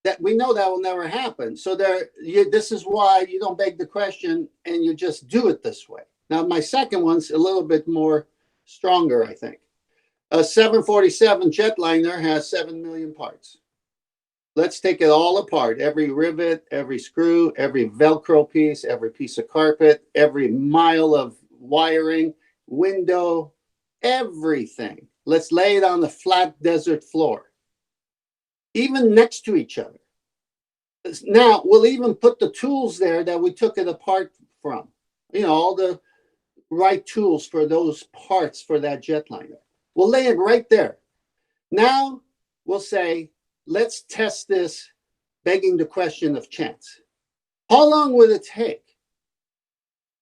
That we know that will never happen. So this is why you don't beg the question and you just do it this way. Now, my second one's a little bit more stronger, I think. A 747 jetliner has 7 million parts. Let's take it all apart. Every rivet, every screw, every Velcro piece, every piece of carpet, every mile of wiring, window, everything. Let's lay it on the flat desert floor, even next to each other. Now, we'll even put the tools there that we took it apart from. All the right tools for those parts for that jetliner. We'll lay it right there. Now, we'll say, let's test this, begging the question of chance. How long would it take?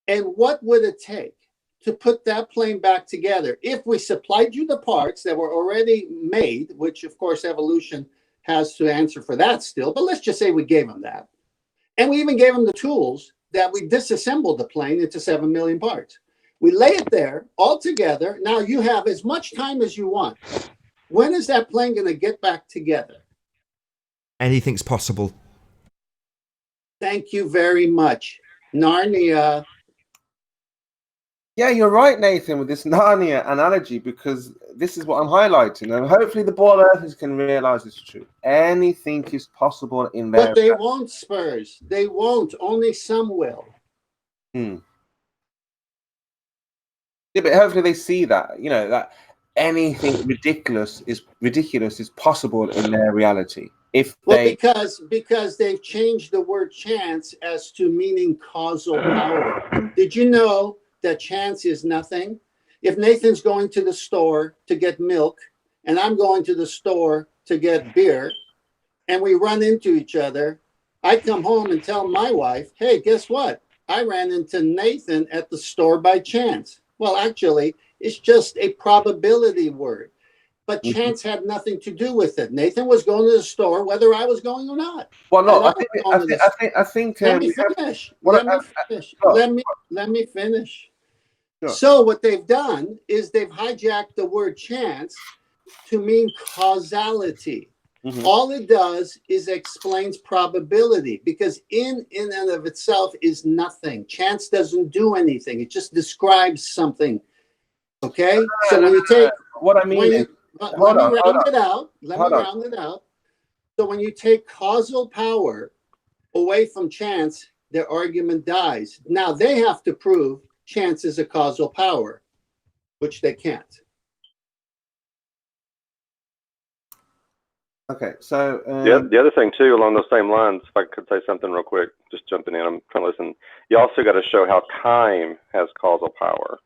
And what would it take to put that plane back together if we supplied you the parts that were already made, which, of course, evolution has to answer for that still, but let's just say we gave them that. And we even gave them the tools that we disassembled the plane into 7 million parts. We lay it there all together. Now you have as much time as you want. When is that plane going to get back together? Anything's possible. Thank you very much. Narnia. Yeah, you're right, Nathan, with this Narnia analogy, because this is what I'm highlighting. And hopefully the ball earthers can realize it's true. Anything is possible in there. But they won't, Spurs. They won't. Only some will. Yeah, but hopefully they see that, that anything ridiculous is possible in their reality. Because they've changed the word chance as to meaning causal power. Did you know that chance is nothing? If Nathan's going to the store to get milk and I'm going to the store to get beer and we run into each other, I come home and tell my wife, hey, guess what? I ran into Nathan at the store by chance. Well, actually, it's just a probability word. But chance had nothing to do with it. Nathan was going to the store whether I was going or not. Well, no, I think. Let me finish. Let me finish. Sure. So what they've done is they've hijacked the word chance to mean causality. All it does is explains probability, because in and of itself is nothing. Chance doesn't do anything. It just describes something. Okay? So when you take what I mean is, let me round it out. So when you take causal power away from chance, their argument dies. Now they have to prove chance is a causal power, which they can't. Okay, so The other thing too, along those same lines, if I could say something real quick, just jumping in, I'm trying to listen. You also got to show how time has causal power.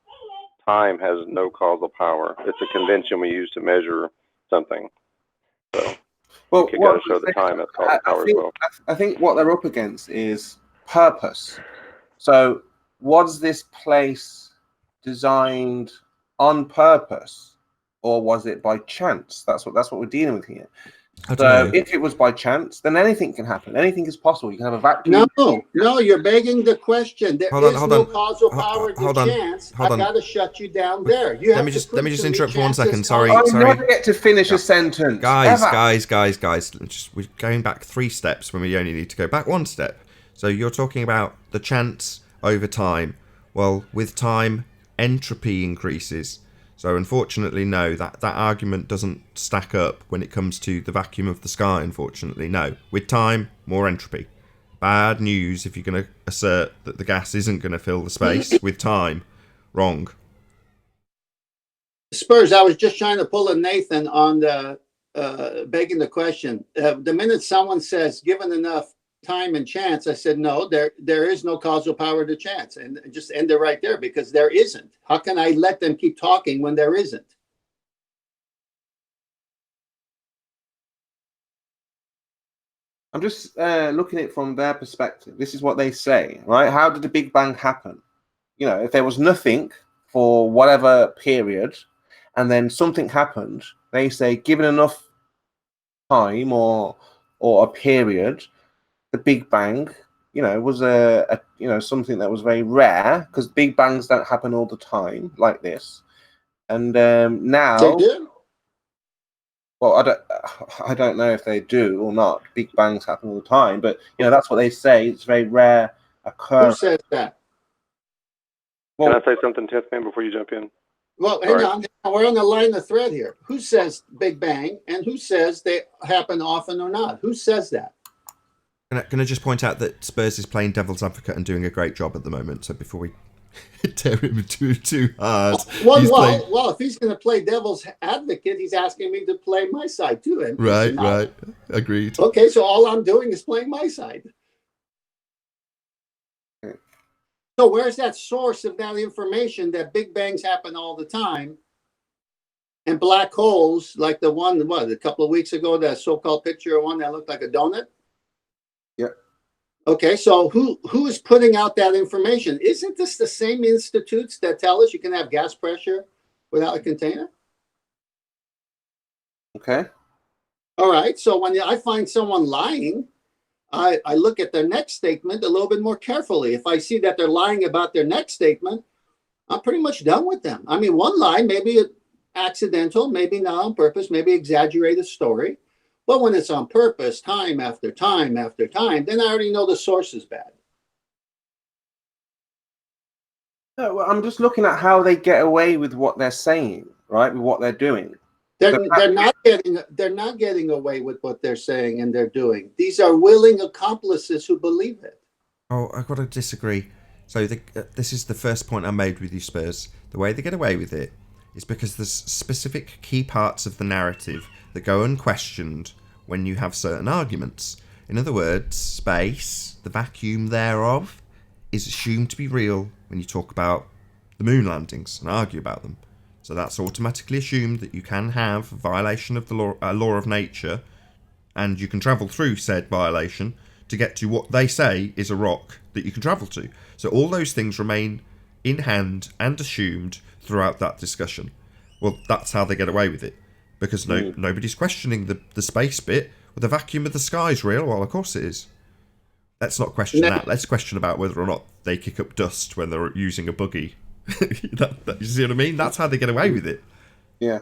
Time has no causal power. It's a convention we use to measure something. So well, you got to show the time has causal power as well. I think what they're up against is purpose. So was this place designed on purpose, or was it by chance? That's what we're dealing with here. So if it was by chance, then anything can happen. Anything is possible. You can have a vacuum. No, you're begging the question. There is no causal power to chance. I've got to shut you down there. Let me just interrupt for 1 second. Sorry. I never get to finish a sentence. Guys. We're going back 3 steps when we only need to go back 1 step. So you're talking about the chance over time. Well, with time, entropy increases. So unfortunately, no, that argument doesn't stack up when it comes to the vacuum of the sky, unfortunately. No. With time, more entropy. Bad news if you're going to assert that the gas isn't going to fill the space with time. Wrong. Spurs, I was just trying to pull a Nathan on the begging the question. The minute someone says, given enough time and chance, I said, no, there is no causal power to chance, and just end it right there, because there isn't. How can I let them keep talking when there isn't? I'm just looking at it from their perspective. This is what they say, right? How did the Big Bang happen? You know, if there was nothing for whatever period, and then something happened, they say, given enough time or a period, the Big Bang, you know, was a something that was very rare, because Big Bangs don't happen all the time like this. And now they do. Well, I don't know if they do or not. Big Bangs happen all the time, but you know that's what they say. It's very rare occurrence. Who says that? Well, can I say something, 10th man, before you jump in? Well, hang on. We're on the line of thread here. Who says Big Bang, and who says they happen often or not? Who says that? Can I just point out that Spurs is playing devil's advocate and doing a great job at the moment? So before we tear him too hard, well, if he's going to play devil's advocate, he's asking me to play my side too. And right, agreed. Okay, so all I'm doing is playing my side. So where's that source of that information that Big Bangs happen all the time, and black holes like the one a couple of weeks ago, that so-called picture of one that looked like a donut? Yeah. Okay, so who is putting out that information? Isn't this the same institutes that tell us you can have gas pressure without a container? Okay. All right, so when I find someone lying, I look at their next statement a little bit more carefully. If I see that they're lying about their next statement, I'm pretty much done with them. I mean, one lie, maybe accidental, maybe not on purpose, maybe exaggerated story. But when it's on purpose, time after time after time, then I already know the source is bad. No, well, I'm just looking at how they get away with what they're saying, right? With what they're doing. They're not getting away with what they're saying and they're doing. These are willing accomplices who believe it. Oh, I've got to disagree. So this is the first point I made with you, Spurs. The way they get away with it is because there's specific key parts of the narrative that go unquestioned when you have certain arguments. In other words, space, the vacuum thereof, is assumed to be real when you talk about the moon landings and argue about them. So that's automatically assumed that you can have a violation of the law of nature, and you can travel through said violation to get to what they say is a rock that you can travel to. So all those things remain in hand and assumed throughout that discussion. Well, that's how they get away with it. Because nobody's questioning the space bit. Well, the vacuum of the sky is real. Well, of course it is. Let's not question that. Let's question about whether or not they kick up dust when they're using a buggy. You see what I mean? That's how they get away with it. Yeah.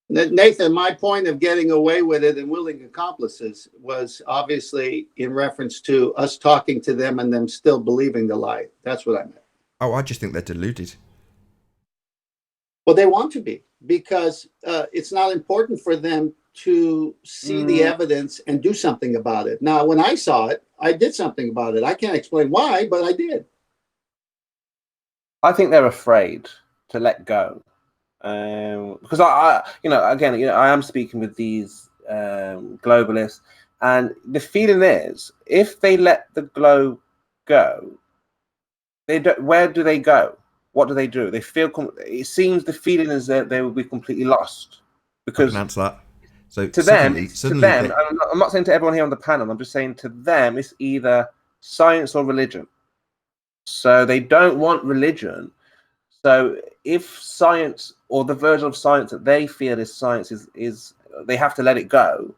Nathan, my point of getting away with it and willing accomplices was obviously in reference to us talking to them and them still believing the lie. That's what I meant. Oh, I just think they're deluded. Well, they want to be, because it's not important for them to see the evidence and do something about it. Now, when I saw it, I did something about it. I can't explain why, but I did. I think they're afraid to let go. Because I am speaking with these globalists, and the feeling is, if they let the globe go, they don't. Where do they go? What do they do? They feel. It seems the feeling is that they will be completely lost. Because I can answer that. So to them, I'm not saying to everyone here on the panel. I'm just saying to them, it's either science or religion. So they don't want religion. So if science, or the version of science that they feel is science, is they have to let it go.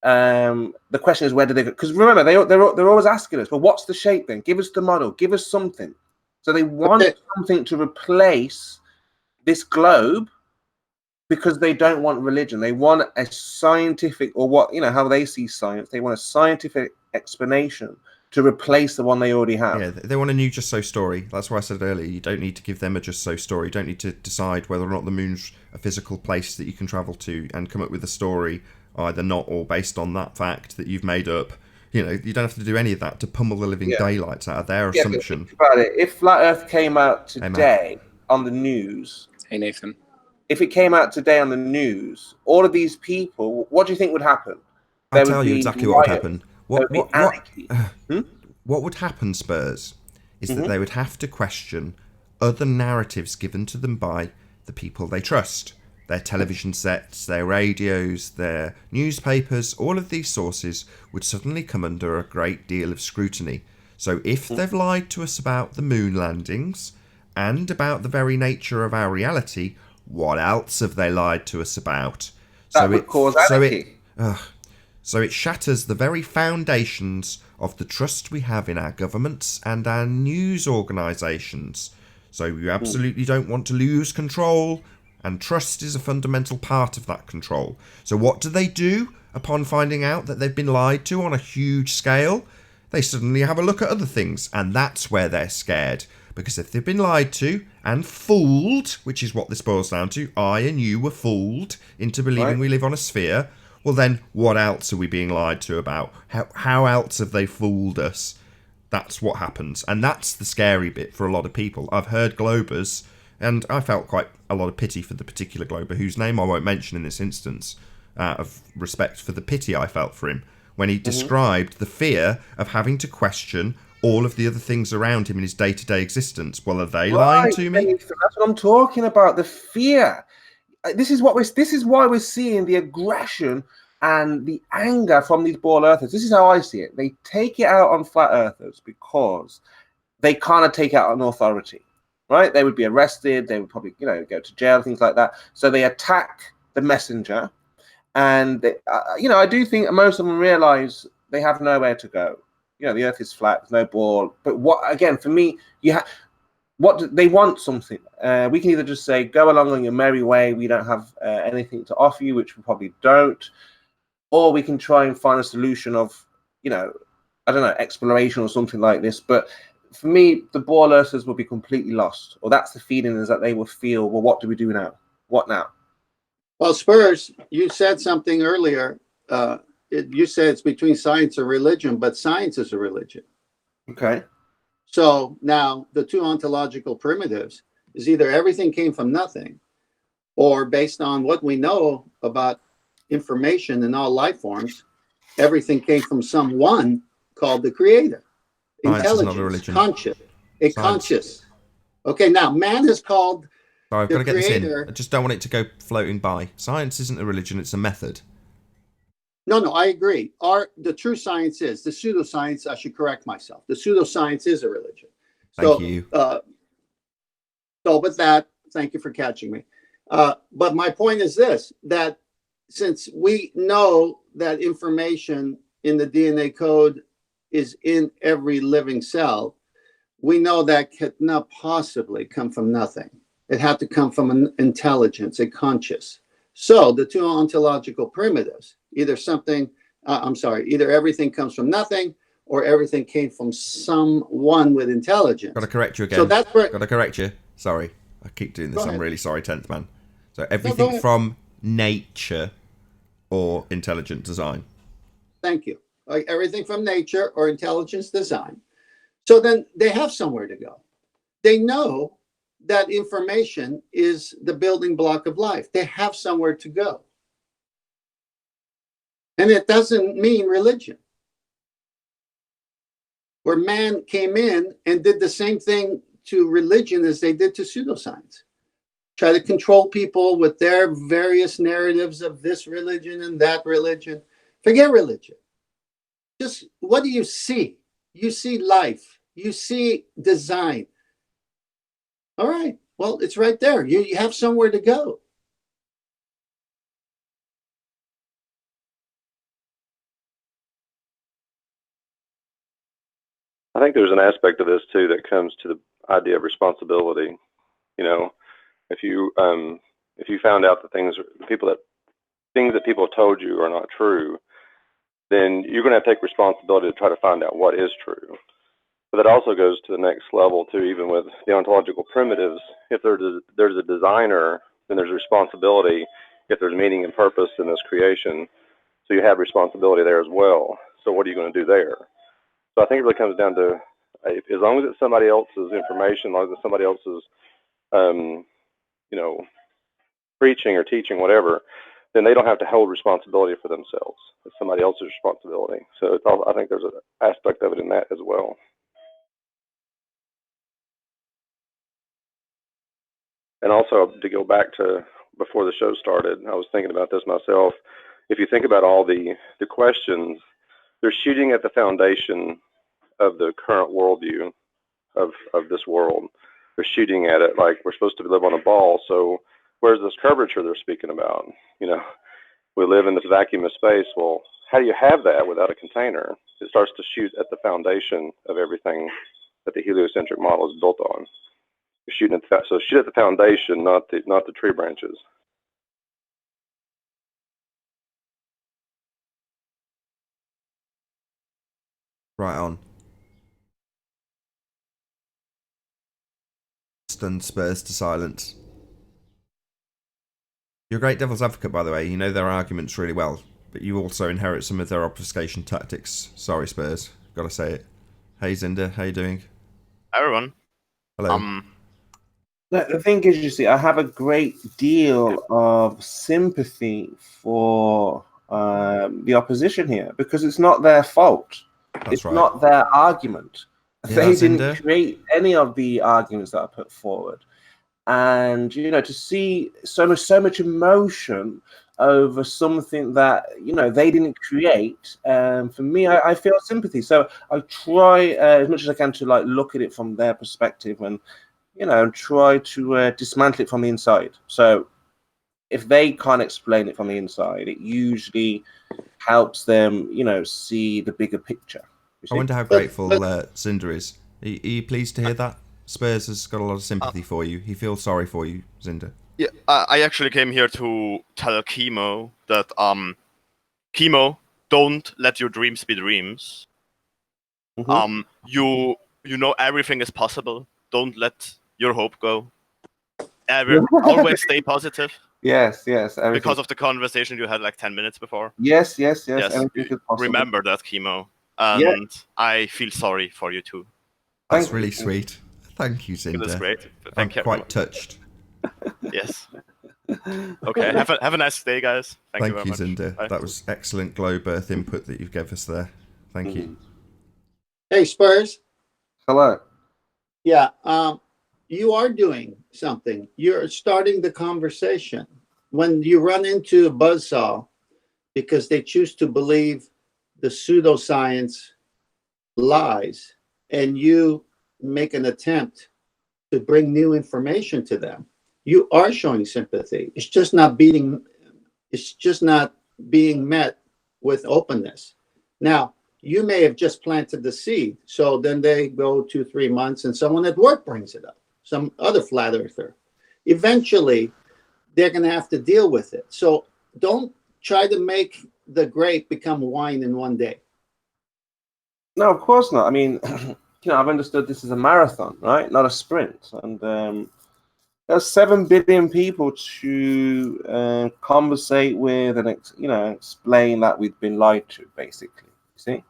The question is, where do they go? Because remember, they're always asking us, well, what's the shape then? Give us the model. Give us something. So they want something to replace this globe, because they don't want religion. They want a scientific, or how they see science. They want a scientific explanation to replace the one they already have. Yeah, they want a new just so story. That's why I said earlier, you don't need to give them a just so story. You don't need to decide whether or not the moon's a physical place that you can travel to and come up with a story, either not or based on that fact that you've made up. You don't have to do any of that to pummel the living daylights out of their assumption. Think about it. If Flat Earth came out today on the news... Hey, Nathan. If it came out today on the news, all of these people, what do you think would happen? I'll tell you exactly what would happen. What would happen, Spurs, is that they would have to question other narratives given to them by the people they trust. Their television sets, their radios, their newspapers, all of these sources would suddenly come under a great deal of scrutiny. So if they've lied to us about the moon landings and about the very nature of our reality, what else have they lied to us about? That would cause anarchy. So it shatters the very foundations of the trust we have in our governments and our news organisations. So you absolutely don't want to lose control, and trust is a fundamental part of that control. So what do upon finding out that they've been lied to on a huge scale? They suddenly have a look at other things, and that's where they're scared. Because if they've been lied to and fooled, which is what this boils down to, I and you were fooled into believing we live on a sphere, well then, what else are we being lied to about? How else have they fooled us? That's what happens. And that's the scary bit for a lot of people. I've heard globers, and I felt quite a lot of pity for the particular glober, whose name I won't mention in this instance, out of respect for the pity I felt for him, when he described the fear of having to question all of the other things around him in his day-to-day existence. Well, are they lying to me? That's what I'm talking about, the fear. This is why we're seeing the aggression and the anger from these ball earthers. This is how I see it. They take it out on flat earthers because they can't take it out on authority, right? They would be arrested. They would probably, go to jail, things like that. So they attack the messenger. And, I do think most of them realize they have nowhere to go. The earth is flat, there's no ball. But for me, they want something. We can either just say, go along on your merry way, we don't have anything to offer you, which we probably don't. Or we can try and find a solution of, exploration or something like this. But for me, the ball earthers will be completely lost. Or that's the feeling, is that they will feel, well, what do we do now? What now? Well, Spurs, you said something earlier. You said it's between science and religion, but science is a religion. Okay. So now the two ontological primitives is either everything came from nothing, or based on what we know about information in all life forms, everything came from someone called the creator. Intelligence, conscious. Okay, now man is called Sorry, I've got to get this in. I just don't want it to go floating by. Science isn't a religion, it's a method. No, I agree. The true science is, the pseudoscience, I should correct myself. The pseudoscience is a religion. Thank you. So with that, thank you for catching me. But my point is this, that since we know that information in the DNA code is in every living cell, we know that could not possibly come from nothing. It had to come from an intelligence, a conscious. So the two ontological primitives, either everything comes from nothing, or everything came from someone with intelligence. Got to correct you again. So that's where... Got to correct you. Sorry. I keep doing this. I'm really sorry, 10th man. So everything from nature or intelligent design. Thank you. Like everything from nature or intelligence design. So then they have somewhere to go. They know that information is the building block of life. They have somewhere to go. And it doesn't mean religion, where man came in and did the same thing to religion as they did to pseudoscience. Try to control people with their various narratives of this religion and that religion. Forget religion. Just what do you see? You see life. You see design. All right. Well, it's right there. You have somewhere to go. I think there's an aspect of this too that comes to the idea of responsibility. You know, if you found out that things that people have told you are not true, then you're going to have to take responsibility to try to find out what is true. But that also goes to the next level too, even with the ontological primitives. If there's a designer, then there's responsibility if there's meaning and purpose in this creation. So you have responsibility there as well. So what are you going to do there? So I think it really comes down to, as long as it's somebody else's information, as long as it's somebody else's, preaching or teaching, whatever, then they don't have to hold responsibility for themselves. It's somebody else's responsibility. So I think there's an aspect of it in that as well. And also, to go back to before the show started, I was thinking about this myself. If you think about all the questions, they're shooting at the foundation of the current worldview of this world. They're shooting at it like we're supposed to live on a ball. So where's this curvature they're speaking about? You know, we live in this vacuum of space. Well, how do you have that without a container? It starts to shoot at the foundation of everything that the heliocentric model is built on. You're shooting at so shoot at the foundation, not the tree branches. Right on. Stunned Spurs to silence. You're a great devil's advocate, by the way. You know their arguments really well, but you also inherit some of their obfuscation tactics. Sorry, Spurs. Gotta say it. Hey, Zinda. How you doing? Hi, everyone. Hello. The thing is, you see, I have a great deal of sympathy for the opposition here because it's not their fault. It's right. not their argument. Yeah, They didn't Zinda. create any of the arguments that I put forward. And, to see so much emotion over something that, they didn't create, for me, I feel sympathy. So I try as much as I can to, look at it from their perspective and, try to dismantle it from the inside. So if they can't explain it from the inside, it usually helps them, see the bigger picture. I wonder how grateful Zinda is. Are you pleased to hear that? Spurs has got a lot of sympathy for you. He feels sorry for you, Zinda. Yeah, I actually came here to tell Chemo that, Chemo, don't let your dreams be dreams. Mm-hmm. You know everything is possible. Don't let your hope go. Always stay positive. Yes. Because of the conversation you had 10 minutes before. Yes. Anything is possible. Remember that, Chemo. And I feel sorry for you too. That's really sweet. Thank you, Zinda. That's great. I'm Thank you. quite touched. Yes. Okay. Have a nice day, guys. Thank you very much. Zinda. Bye. That was excellent globe earth input that you gave us there. Thank you. Hey, Spurs. Hello. Yeah, you are doing something. You're starting the conversation. When you run into a buzzsaw because they choose to believe the pseudoscience lies, and you make an attempt to bring new information to them, you are showing sympathy. It's just not being met with openness. Now, you may have just planted the seed. So then they go 2-3 months and someone at work brings it up, some other flat earther. Eventually, they're going to have to deal with it. So don't try to make the grape become wine in one day. No, of course not. I mean, I've understood this is a marathon, right? Not a sprint. And There's 7 billion people to conversate with and explain that we've been lied to, basically. You see,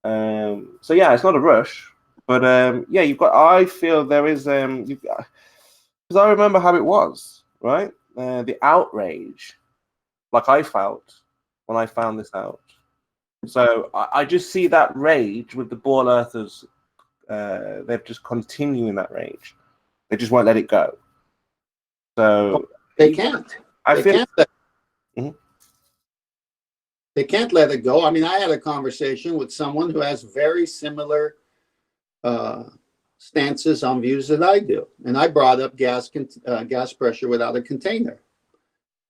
so yeah, it's not a rush, but yeah, you've got. I feel there is because I remember how it was, right? The outrage, like I felt when I found this out. So I just see that rage with the ball earthers. They're just continuing that rage. They just won't let it go. So They can't. I They feel. can't let, Mhm. they can't let it go. I mean, I had a conversation with someone who has very similar stances on views that I do, and I brought up gas pressure without a container.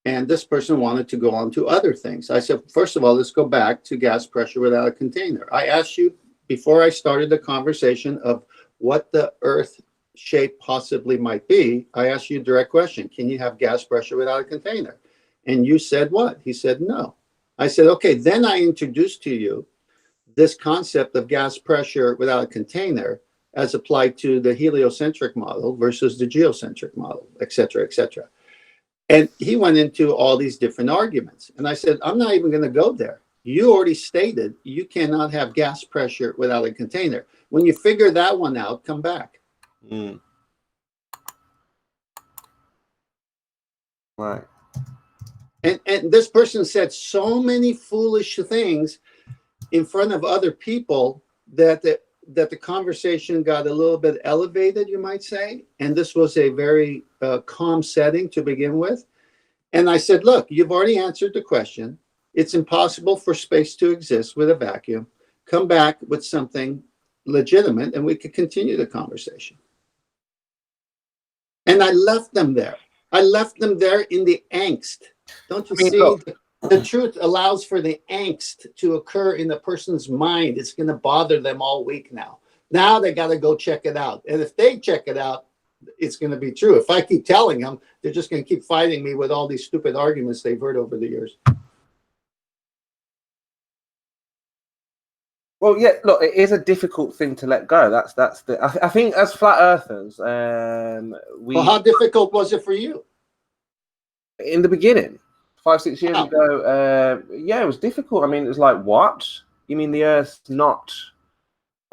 And this person wanted to go on to other things. I said, first of all, let's go back to gas pressure without a container. I asked you before I started the conversation of what the Earth shape possibly might be. I asked you a direct question. Can you have gas pressure without a container? And you said what? He said no. I said, okay, then I introduced to you this concept of gas pressure without a container as applied to the heliocentric model versus the geocentric model, et cetera, et cetera. And he went into all these different arguments. And I said, I'm not even going to go there. You already stated you cannot have gas pressure without a container. When you figure that one out, come back. Mm. Right. And this person said so many foolish things in front of other people that the conversation got a little bit elevated, you might say. And this was a very calm setting to begin with. And I said, look, you've already answered the question. It's impossible for space to exist with a vacuum. Come back with something legitimate and we could continue the conversation. And I left them there. I left them there in the angst. Don't you see? Look, the truth allows for the angst to occur in the person's mind. It's going to bother them all week now. Now they got to go check it out. And if they check it out, it's going to be true. If I keep telling them, they're just going to keep fighting me with all these stupid arguments they've heard over the years. Well, yeah. Look, it is a difficult thing to let go. That's the. I think as flat earthers, Well, how difficult was it for you? In the beginning, 5-6 years How? ago, yeah, it was difficult. I mean, it was like, what? You mean the Earth's not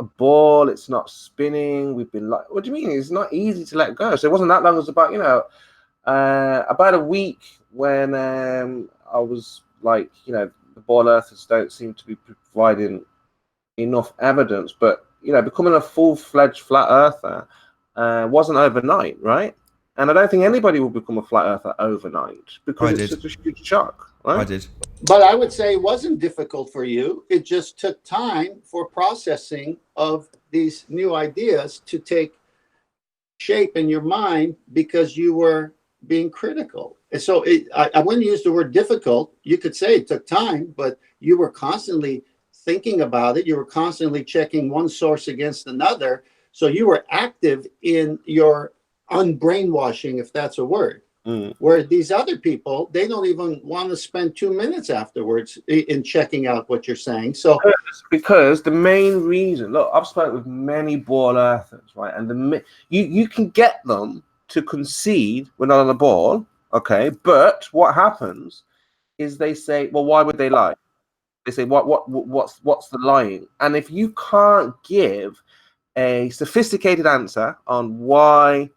a ball? It's not spinning. We've been like, what do you mean? It's not easy to let go. So it wasn't that long. It was about about a week when I was like, the ball earthers don't seem to be providing enough evidence. But becoming a full-fledged flat earther wasn't overnight, right? And I don't think anybody will become a flat earther overnight because it's such a huge shock, right? I did. But I would say it wasn't difficult for you. It just took time for processing of these new ideas to take shape in your mind because you were being critical. And so I wouldn't use the word difficult. You could say it took time, but you were constantly thinking about it. You were constantly checking one source against another. So you were active in your unbrainwashing, if that's a word. Where these other people, they don't even want to spend 2 minutes afterwards in checking out what you're saying. So because the main reason, look, I've spoken with many ball earthers, right? And you can get them to concede we're not on a ball, okay? But what happens is they say, well, why would they lie? They say, what's the lying? And if you can't give a sophisticated answer on why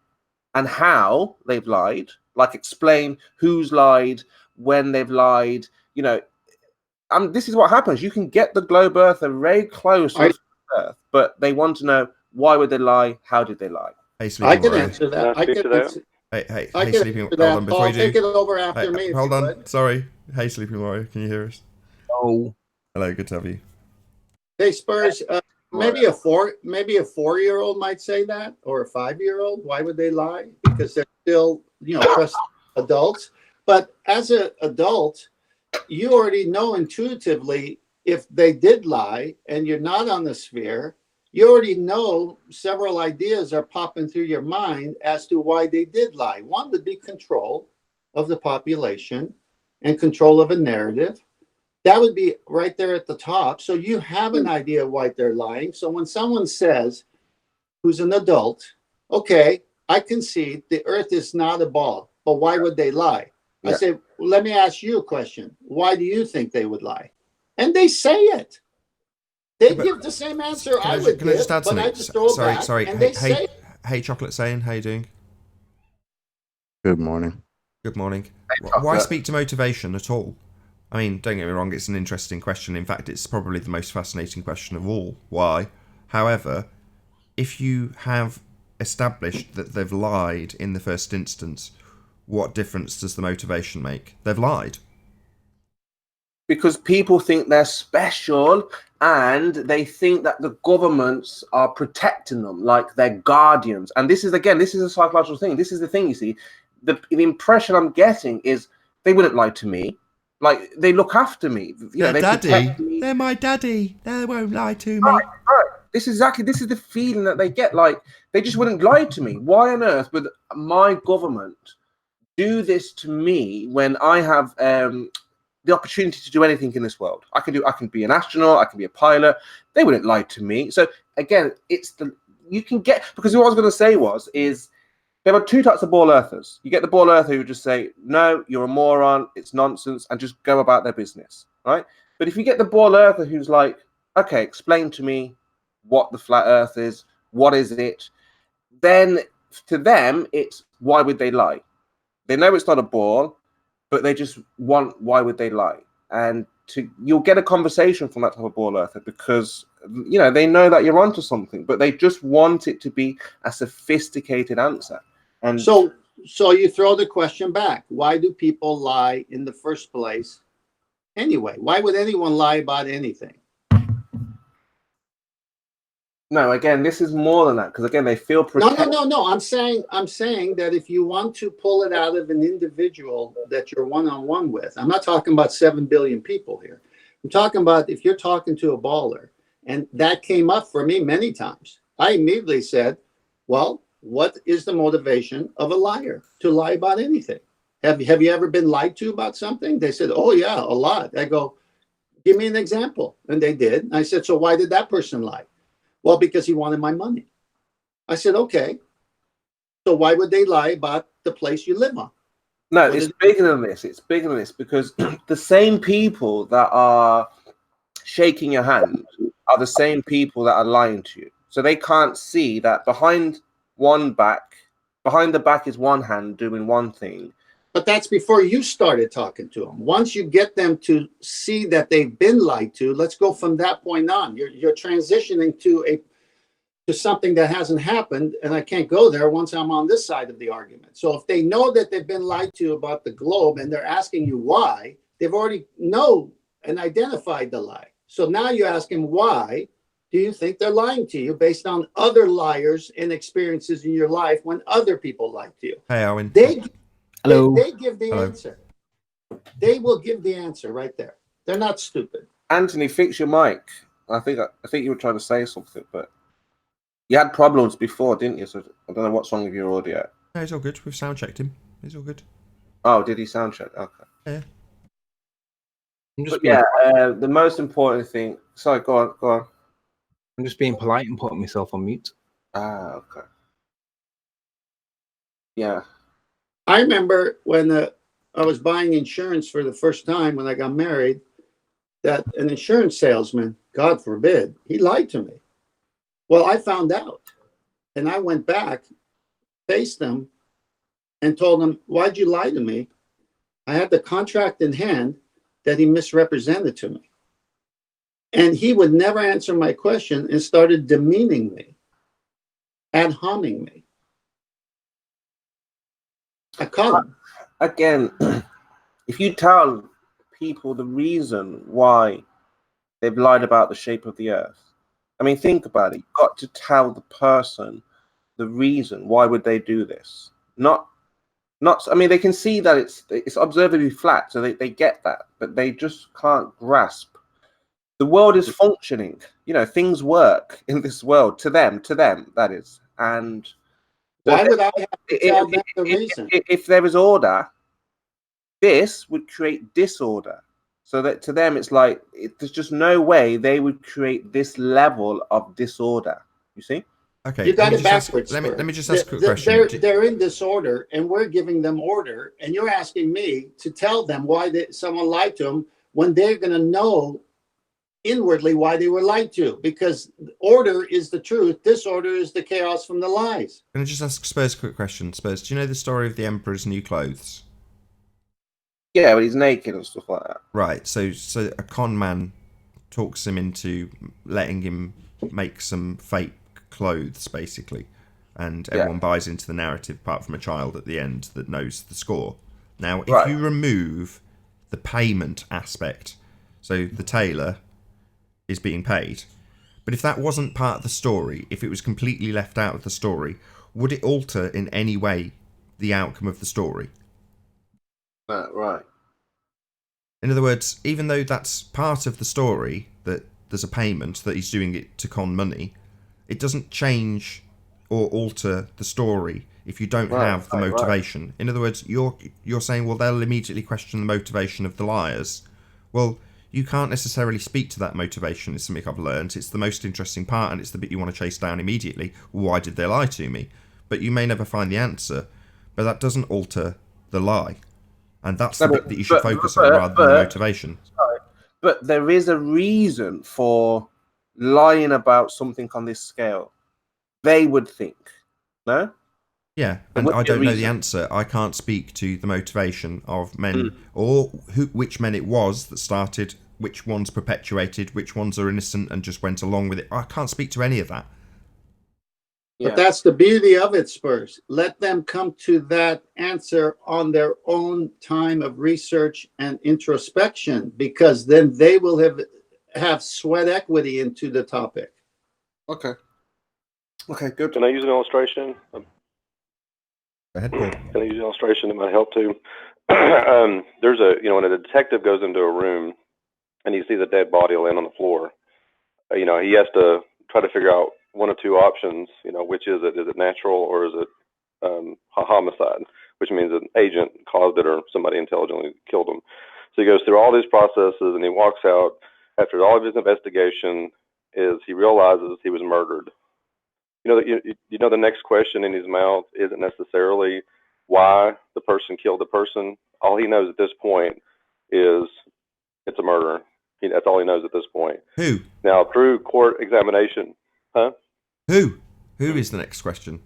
and how they've lied, like explain who's lied, when they've lied, this is what happens. You can get the globe earther very close to Earth, but they want to know why would they lie, how did they lie? Hey, I can answer that. Can I speak to that? Hey, Sleeping. Hold on, before Paul, you do. take it over after me. Hold on, sorry. Hey, Sleeping Warrior, can you hear us? Oh, Hello, good to have you. Hey, Spurs. Maybe a 4-year-old might say that, or a 5-year-old. Why would they lie? Because they're still, trust adults. But as an adult, you already know intuitively if they did lie and you're not on the sphere, you already know several ideas are popping through your mind as to why they did lie. One would be control of the population and control of a narrative. That would be right there at the top. So you have an idea why they're lying. So when someone says, who's an adult, okay, I concede the Earth is not a ball, but why would they lie? I Yeah. say, well, let me ask you a question. Why do you think they would lie? And they say it. They give the same answer I would can I give, just add but I something? just throw it back, Sorry. and they say, Hey, Chocolate saying, how you doing? Good morning. Good morning. Why Chocolate. speak to motivation at all? I mean, don't get me wrong, it's an interesting question. In fact, it's probably the most fascinating question of all. Why? However, if you have established that they've lied in the first instance, what difference does the motivation make? They've lied. Because people think they're special and they think that the governments are protecting them like they're guardians. And this is a psychological thing. This is the thing, you see. The impression I'm getting is they wouldn't lie to me. Like, they look after me. You know, they protect me. They're my daddy. They won't lie to me. Right. This is the feeling that they get. Like, they just wouldn't lie to me. Why on earth would my government do this to me when I have the opportunity to do anything in this world? I can be an astronaut, I can be a pilot. They wouldn't lie to me. So again, because what I was going to say is there are two types of ball earthers. You get the ball earther who just say, no, you're a moron, it's nonsense, and just go about their business, right? But if you get the ball earther who's like, okay, explain to me what the flat earth is, what is it, then to them, it's why would they lie? They know it's not a ball, but they just want, why would they lie? And you'll get a conversation from that type of ball earther because, you know, they know that you're onto something, but they just want it to be a sophisticated answer. And so you throw the question back. Why do people lie in the first place anyway? Why would anyone lie about anything? no, again, this is more than that because again, they feel protected. No. I'm saying that if you want to pull it out of an individual that you're one-on-one with, I'm not talking about 7 billion people here. I'm talking about if you're talking to a baller, and that came up for me many times. I immediately said, well, what is the motivation of a liar to lie about anything? Have you ever been lied to about something? They said, oh yeah, a lot. I go, give me an example. And they did. I said, so why did that person lie? Well, because he wanted my money. I said, okay. So why would they lie about the place you live on? No, it's bigger than this. It's bigger than this because the same people that are shaking your hand are the same people that are lying to you. So they can't see that behind the back is one hand doing one thing. But that's before you started talking to them. Once you get them to see that they've been lied to, let's go from that point on. You're transitioning to something that hasn't happened, and I can't go there once I'm on this side of the argument. So if they know that they've been lied to about the globe and they're asking you why, they've already know and identified the lie. So now you ask them, why do you think they're lying to you based on other liars and experiences in your life when other people lied to you? Hey, Owen. Hello. They give the Hello. answer. They will give the answer right there. They're not stupid. Anthony, fix your mic. I think you were trying to say something, but you had problems before, didn't you? So I don't know what's wrong with your audio. No, he's all good. We've sound checked him. He's all good. Oh, did he sound check? Okay. Yeah. But the most important thing. Sorry, go on. I'm just being polite and putting myself on mute. Ah, okay. Yeah. I remember when I was buying insurance for the first time when I got married, that an insurance salesman, God forbid, he lied to me. Well, I found out, and I went back, faced him, and told him, why'd you lie to me? I had the contract in hand that he misrepresented to me. And he would never answer my question and started demeaning me, ad homing me. I caught him. Again, if you tell people the reason why they've lied about the shape of the earth, I mean, think about it. You've got to tell the person the reason. Why would they do this? Not. I mean, they can see that it's observably flat, so they get that, but they just can't grasp. The world is functioning. You know, things work in this world to them. That is, and why would I have to tell them the reason? If there is order, this would create disorder. So that to them, it's like there's just no way they would create this level of disorder. You see? Okay, You got it let backwards. me just ask a quick question. They're in disorder, and we're giving them order, and you're asking me to tell them why someone lied to them when they're going to know inwardly why they were lied to, because order is the truth, disorder is the chaos from the lies. Can I just ask Spurs a quick question? Spurs, do you know the story of the Emperor's new clothes? Yeah, but he's naked and stuff like that. Right, so a con man talks him into letting him make some fake clothes, basically, and everyone buys into the narrative apart from a child at the end that knows the score. Now, if you remove the payment aspect, so the tailor is being paid, but if that wasn't part of the story, if it was completely left out of the story, would it alter in any way the outcome of the story? Right. In other words, even though that's part of the story, that there's a payment, that he's doing it to con money, it doesn't change or alter the story if you don't have the motivation. In other words, you're saying, well, they'll immediately question the motivation of the liars. Well, you can't necessarily speak to that motivation. It's something I've learned. It's the most interesting part, and it's the bit you want to chase down immediately. Why did they lie to me? But you may never find the answer, but that doesn't alter the lie. And that's the bit that you should focus on rather than the motivation. Sorry, but there is a reason for lying about something on this scale. They would think, no? Yeah, and I don't know the answer. I can't speak to the motivation of men or which men it was that started, which ones perpetuated, which ones are innocent and just went along with it. I can't speak to any of that. But that's the beauty of it, Spurs. Let them come to that answer on their own time of research and introspection, because then they will have sweat equity into the topic. Okay, good. Can I use an illustration? Go ahead, Paul. Can I use an illustration that might help too? There's when a detective goes into a room and he sees a dead body laying on the floor, he has to try to figure out one of two options. Which is it? Is it natural or is it homicide? Which means an agent caused it or somebody intelligently killed him. So he goes through all these processes and he walks out after all of his investigation. He realizes he was murdered. The next question in his mouth isn't necessarily why the person killed the person. All he knows at this point is it's a murder. That's all he knows at this point. Who? Now, through court examination, Who is the next question?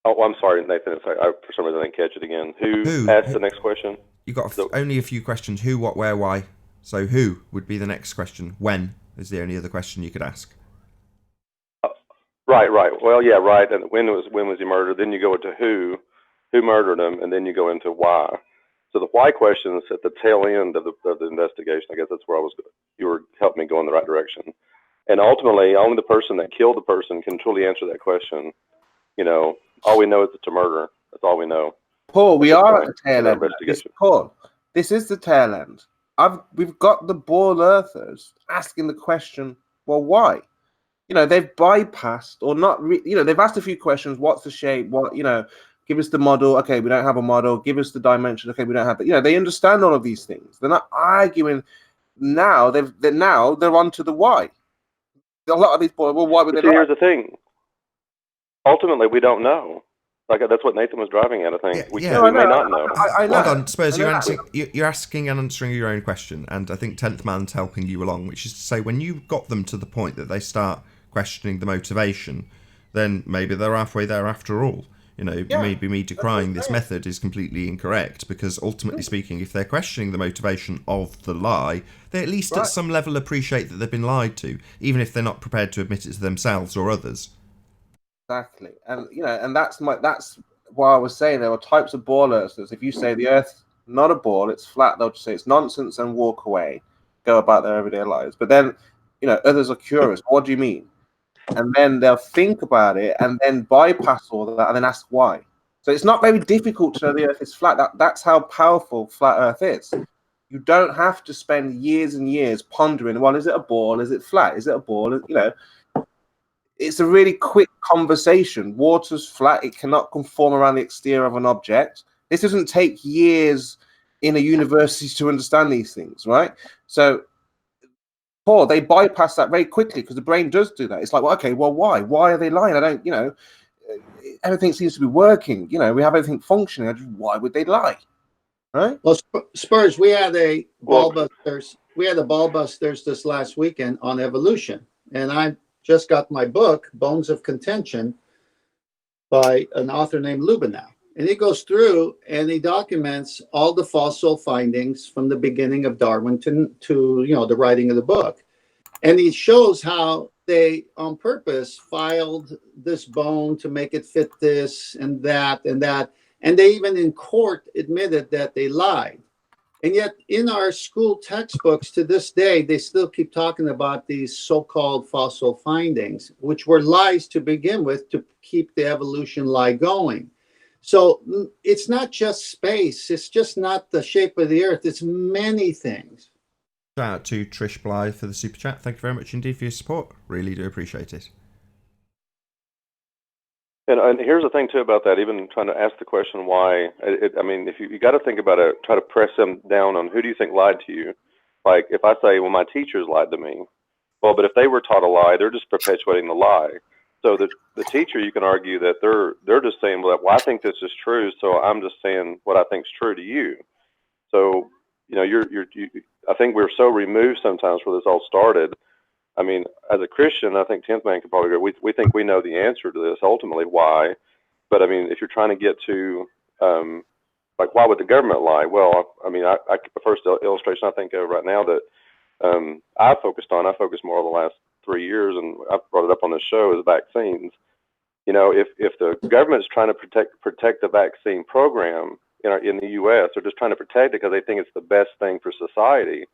Oh, I'm sorry, Nathan. For some reason, I didn't catch it again. Who asked the next question? You got only a few questions. Who, what, where, why. So who would be the next question. When is the only other question you could ask. Right. Well, yeah, right. And when was he murdered? Then you go into who murdered him, and then you go into why. So the why questions at the tail end of the investigation. I guess that's where you were helping me go in the right direction. And ultimately, only the person that killed the person can truly answer that question. All we know is it's a murder. That's all we know. Paul, we are at the tail end. Paul, this is the tail end. We've got the ball earthers asking the question, well, why? They've bypassed or not, they've asked a few questions. What's the shape? What, give us the model. Okay, we don't have a model. Give us the dimension. Okay, we don't have that. They understand all of these things. They're not arguing now. They're on to the why. A lot of these boys, well, why would they? Here's the thing. Ultimately, we don't know. That's what Nathan was driving at. I think we may not know. I know. Hold on, Spurs. You're asking and answering your own question, and I think 10th Man's helping you along, which is to say, when you got them to the point that they start questioning the motivation, then maybe they're halfway there after all. Maybe me decrying this method is completely incorrect, because ultimately speaking, if they're questioning the motivation of the lie, they at least at some level appreciate that they've been lied to, even if they're not prepared to admit it to themselves or others. Exactly, and and that's why I was saying there are types of ball earthers. If you say the Earth's not a ball, it's flat, they'll just say it's nonsense and walk away, go about their everyday lives. But then, others are curious. What do you mean? And then they'll think about it and then bypass all of that and then ask why. So it's not very difficult to know the Earth is flat. That's how powerful flat Earth is. You don't have to spend years and years pondering, well, is it a ball? Is it flat? Is it a ball? It's a really quick conversation. Water's flat. It cannot conform around the exterior of an object. This doesn't take years in a university to understand these things, right? So poor, they bypass that very quickly because the brain does do that. It's like, well, okay, well, why? Why are they lying? I don't, everything seems to be working. We have everything functioning. Why would they lie? Right? Well, Spurs, we had a ball busters. We had a ball busters this last weekend on evolution, and I just got my book, Bones of Contention, by an author named Lubinow. And he goes through and he documents all the fossil findings from the beginning of Darwin to the writing of the book. And he shows how they, on purpose, filed this bone to make it fit this and that and that. And they even in court admitted that they lied. And yet in our school textbooks to this day, they still keep talking about these so-called fossil findings, which were lies to begin with to keep the evolution lie going. So it's not just space. It's just not the shape of the earth. It's many things. Shout out to Trish Blythe for the super chat. Thank you very much indeed for your support. Really do appreciate it. And here's the thing too about that. Even trying to ask the question why. I mean, if you got to think about it, try to press them down on who do you think lied to you. Like if I say, well, my teachers lied to me. Well, but if they were taught a lie, they're just perpetuating the lie. So the teacher, you can argue that they're just saying, well, I think this is true, so I'm just saying what I think is true to you. So I think we're so removed sometimes where this all started. I mean, as a Christian, I think 10th Man can probably agree. We think we know the answer to this, ultimately, why. But, I mean, if you're trying to get to, why would the government lie? Well, I mean, the first illustration I think of right now that I focus more over the last 3 years, and I've brought it up on this show, is vaccines. If the government's trying to protect the vaccine program in the U.S., they're just trying to protect it because they think it's the best thing for society,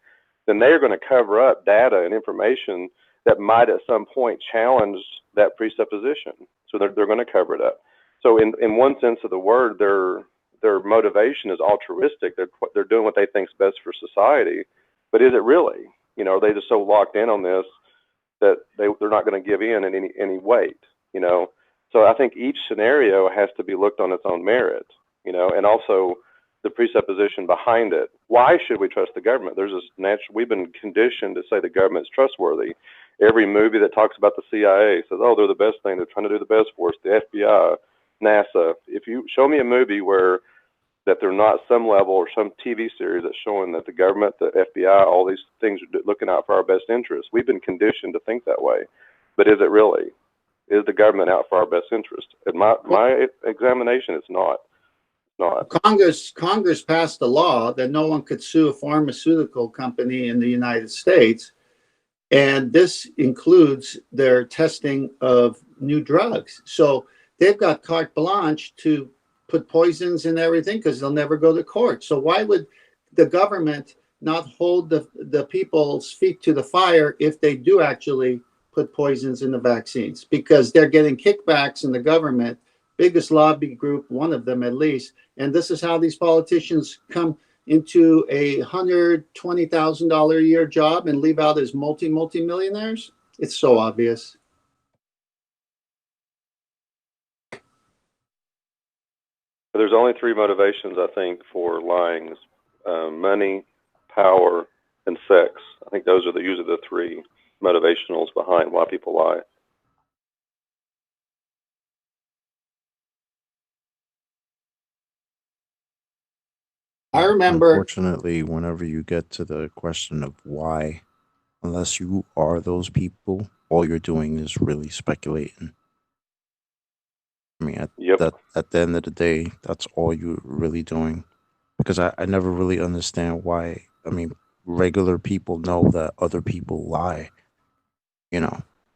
then they're going to cover up data and information that might at some point challenge that presupposition. So they're going to cover it up. So in one sense of the word, their motivation is altruistic. They're doing what they think is best for society. But is it really? Are they just so locked in on this that they're not going to give in any weight? So I think each scenario has to be looked on its own merit, and also the presupposition behind it. Why should we trust the government? There's this we've been conditioned to say the government's trustworthy. Every movie that talks about the CIA says, oh, they're the best thing. They're trying to do the best for us. The FBI, NASA. If you show me a movie where that they're not some level or some TV series that's showing that the government, the FBI, all these things are looking out for our best interests. We've been conditioned to think that way. But is it really? Is the government out for our best interest? In my examination, it's not. Congress passed a law that no one could sue a pharmaceutical company in the United States. And this includes their testing of new drugs. So they've got carte blanche to put poisons in everything because they'll never go to court. So why would the government not hold the people's feet to the fire if they do actually put poisons in the vaccines? Because they're getting kickbacks in the government, biggest lobby group, one of them at least. And this is how these politicians come into a $120,000 a year job and leave out as multi-millionaires. It's so obvious. There's only three motivations, I think, for lying: money, power, and sex. I think those are usually the three motivationals behind why people lie. I remember. Unfortunately, whenever you get to the question of why, unless you are those people, all you're doing is really speculating. I mean, at the end of the day, that's all you're really doing. Because I never really understand why. I mean, regular people know that other people lie.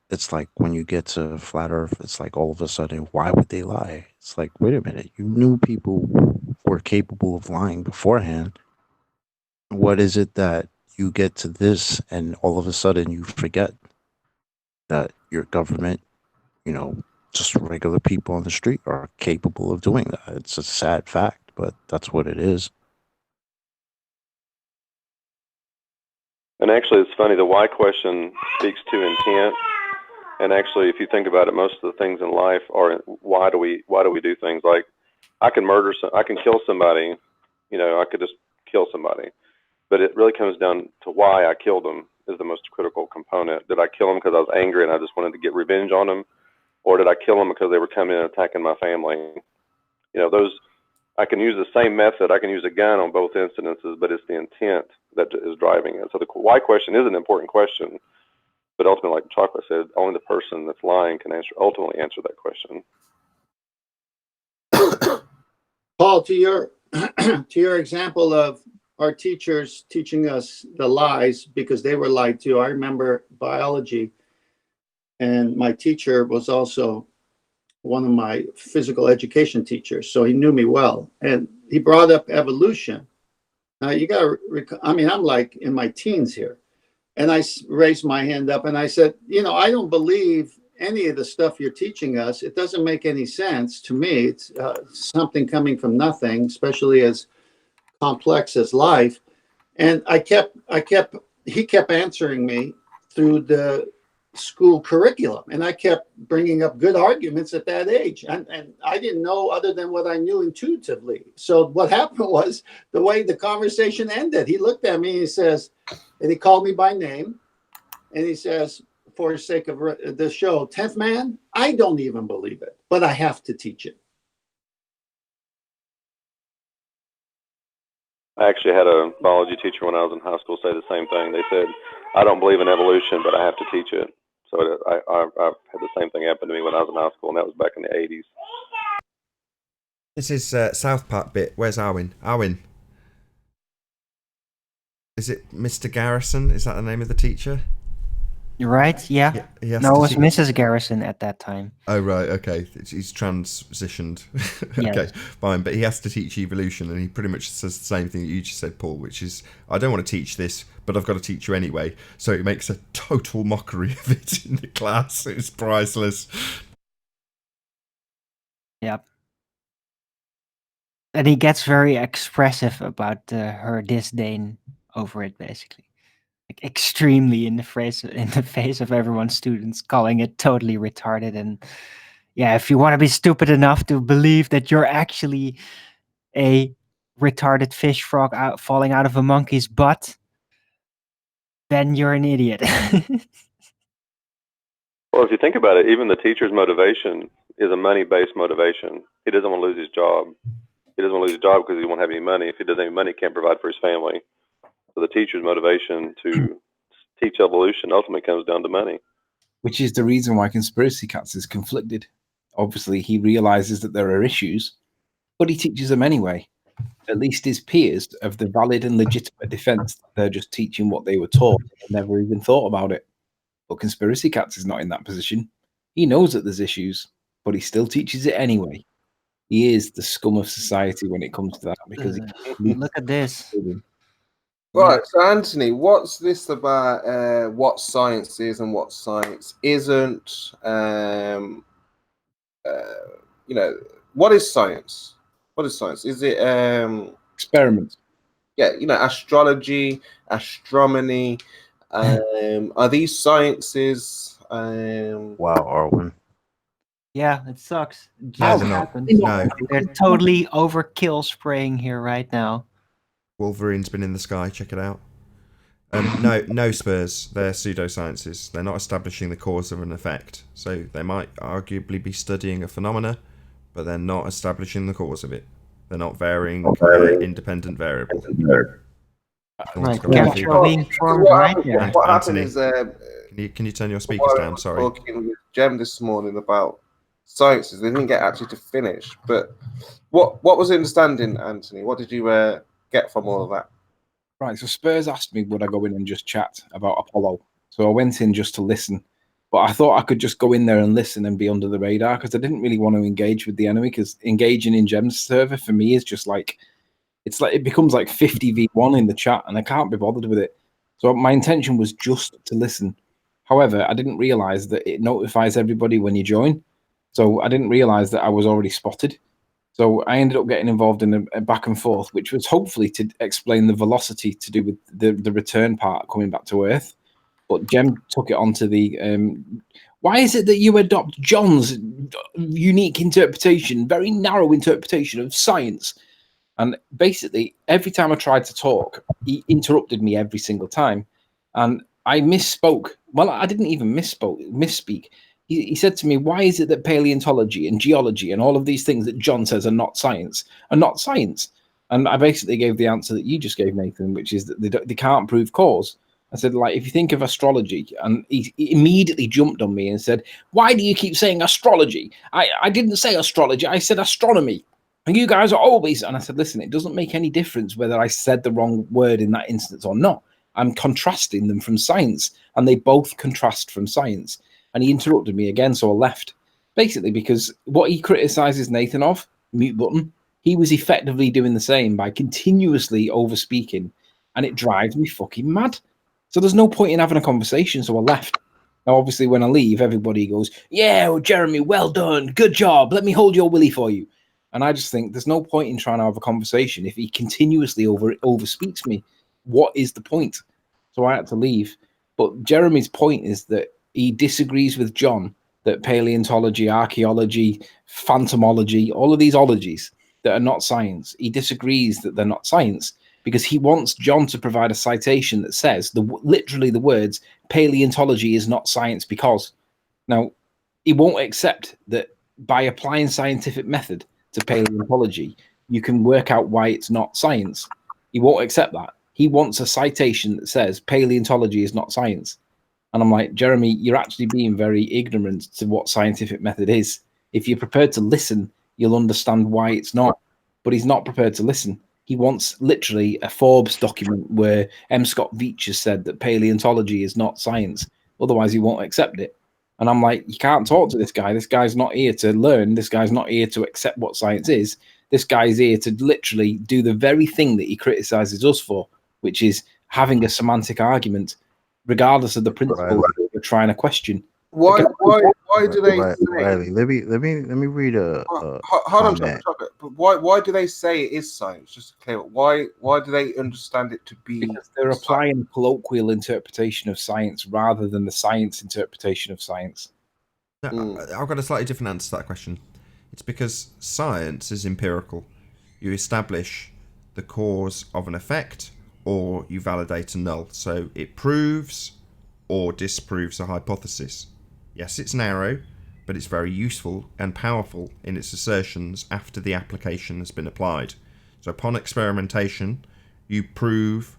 It's like when you get to Flat Earth, it's like all of a sudden, why would they lie? It's like, wait a minute, you knew people were capable of lying beforehand. What is it that you get to this and all of a sudden you forget that your government, just regular people on the street are capable of doing that? It's a sad fact, but that's what it is. And actually, it's funny, the why question speaks to intent. And actually, if you think about it, most of the things in life are why do we do things? Like I can kill somebody, I could just kill somebody, but it really comes down to why I killed them. is the most critical component. Did I kill them because I was angry and I just wanted to get revenge on them? Or did I kill them because they were coming and attacking my family? You know, those, I can use the same method. I can use a gun on both incidences, but it's the intent that is driving it. So the why question is an important question, but ultimately, like Chocolate said, only the person that's lying can ultimately answer that question. Paul, to your to your example of our teachers teaching us the lies because they were lied to. I remember biology, and my teacher was also one of my physical education teachers, so he knew me well, and he brought up evolution. Now you got to, I mean, I'm like in my teens here, and I raised my hand up and I said, you know, I don't believe any of the stuff you're teaching us. It doesn't make any sense to me. It's something coming from nothing, especially as complex as life. And he kept answering me through the school curriculum, and I kept bringing up good arguments at that age, and I didn't know other than what I knew intuitively. So what happened was, the way the conversation ended, he looked at me and he says, and he called me by name, and he says, for the sake of the show, 10th man, I don't even believe it, but I have to teach it. I actually had a biology teacher when I was in high school say the same thing. They said, I don't believe in evolution, but I have to teach it. So I've had the same thing happen to me when I was in high school, and that was back in the 80s. This is South Park bit. Where's Arwin? Arwin. Is it Mr. Garrison? Is that the name of the teacher? You're right, yeah. No, it was Mrs. Garrison at that time. Oh, right, okay. He's transitioned. Yes. Okay, fine. But he has to teach evolution, and he pretty much says the same thing that you just said, Paul, which is, I don't want to teach this, but I've got to teach you anyway. So it makes a total mockery of it in the class. It's priceless. Yep. And he gets very expressive about her disdain over it, basically. Like extremely in the face of everyone's students, calling it totally retarded. And yeah, if you want to be stupid enough to believe that you're actually a retarded fish frog falling out of a monkey's butt, then you're an idiot. Well, if you think about it, even the teacher's motivation is a money-based motivation. He doesn't want to lose his job. He doesn't want to lose his job because he won't have any money. If he doesn't have any money, he can't provide for his family. So the teacher's motivation to teach evolution ultimately comes down to money. Which is the reason why Conspiracy Cats is conflicted. Obviously, he realizes that there are issues, but he teaches them anyway. At least his peers have the valid and legitimate defense that they're just teaching what they were taught and never even thought about it. But Conspiracy Cats is not in that position. He knows that there's issues, but he still teaches it anyway. He is the scum of society when it comes to that, because look at this. Right, so Anthony, what's this about what science is and what science isn't? You know, what is science? What is science? Is it experiments? Yeah, you know, astrology, astronomy. Are these sciences? Wow, Arwin. Yeah, it sucks. No, they're not. No. They're totally overkill spraying here right now. Wolverine's been in the sky. Check it out. No, Spurs. They're pseudosciences. They're not establishing the cause of an effect. So they might arguably be studying a phenomena, but they're not establishing the cause of it. They're not varying independent variable. Right, capture being formed right here. What happened is can you turn your speakers down? Sorry. Talking with Jem this morning about sciences. They didn't get actually to finish. But what was the understanding, Anthony? What did you get from all of that? Right, so Spurs asked me would I go in and just chat about Apollo. So I went in just to listen. But I thought I could just go in there and listen and be under the radar, because I didn't really want to engage with the enemy, because engaging in Jem's server for me is just like, it's like it becomes like 50v1 in the chat, and I can't be bothered with it. So my intention was just to listen. However, I didn't realize that it notifies everybody when you join. So I didn't realize that I was already spotted. So I ended up getting involved in a back and forth, which was hopefully to explain the velocity to do with the return part coming back to Earth. But Jem took it onto the, why is it that you adopt John's unique interpretation, very narrow interpretation of science? And basically, every time I tried to talk, he interrupted me every single time. And I misspoke. Well, I didn't even misspeak. He said to me, why is it that paleontology and geology and all of these things that John says are not science? And I basically gave the answer that you just gave, Nathan, which is that they can't prove cause. I said, like, if you think of astrology, and he immediately jumped on me and said, why do you keep saying astrology? I didn't say astrology, I said astronomy. And you guys are always, and I said, listen, it doesn't make any difference whether I said the wrong word in that instance or not. I'm contrasting them from science, and they both contrast from science. And he interrupted me again, so I left. Basically, because what he criticizes Nathan of, mute button, he was effectively doing the same by continuously overspeaking, and it drives me fucking mad. So there's no point in having a conversation, so I left. Now, obviously, when I leave, everybody goes, yeah, well, Jeremy, well done, good job, let me hold your willy for you. And I just think there's no point in trying to have a conversation if he continuously overspeaks me. What is the point? So I had to leave. But Jeremy's point is that he disagrees with John that paleontology, archaeology, phantomology, all of these ologies that are not science, he disagrees that they're not science because he wants John to provide a citation that says literally the words paleontology is not science because. Now, he won't accept that by applying scientific method to paleontology, you can work out why it's not science. He won't accept that. He wants a citation that says paleontology is not science. And I'm like, Jeremy, you're actually being very ignorant to what scientific method is. If you're prepared to listen, you'll understand why it's not. But he's not prepared to listen. He wants literally a Forbes document where M. Scott Veitch has said that paleontology is not science. Otherwise, he won't accept it. And I'm like, you can't talk to this guy. This guy's not here to learn. This guy's not here to accept what science is. This guy's here to literally do the very thing that he criticizes us for, which is having a semantic argument, regardless of the principle that we're trying to question. Why do they say? Riley, let me read a hold on, but why do they say it is science? Just to clear up, why do they understand it to be? Because they're applying a colloquial interpretation of science rather than the science interpretation of science. No, I've got a slightly different answer to that question. It's because science is empirical. You establish the cause of an effect, or you validate a null. So it proves or disproves a hypothesis. Yes, it's narrow, but it's very useful and powerful in its assertions after the application has been applied. So upon experimentation, you prove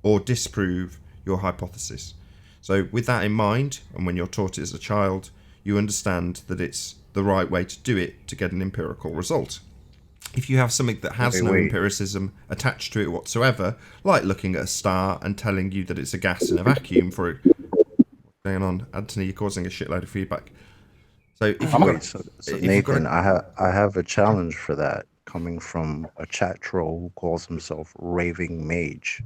or disprove your hypothesis. So with that in mind, and when you're taught it as a child, you understand that it's the right way to do it to get an empirical result. If you have something that has no empiricism attached to it whatsoever, like looking at a star and telling you that it's a gas in a vacuum for it. What's going on? Anthony, you're causing a shitload of feedback. So, Nathan, I have a challenge for that coming from a chat troll who calls himself Raving Mage.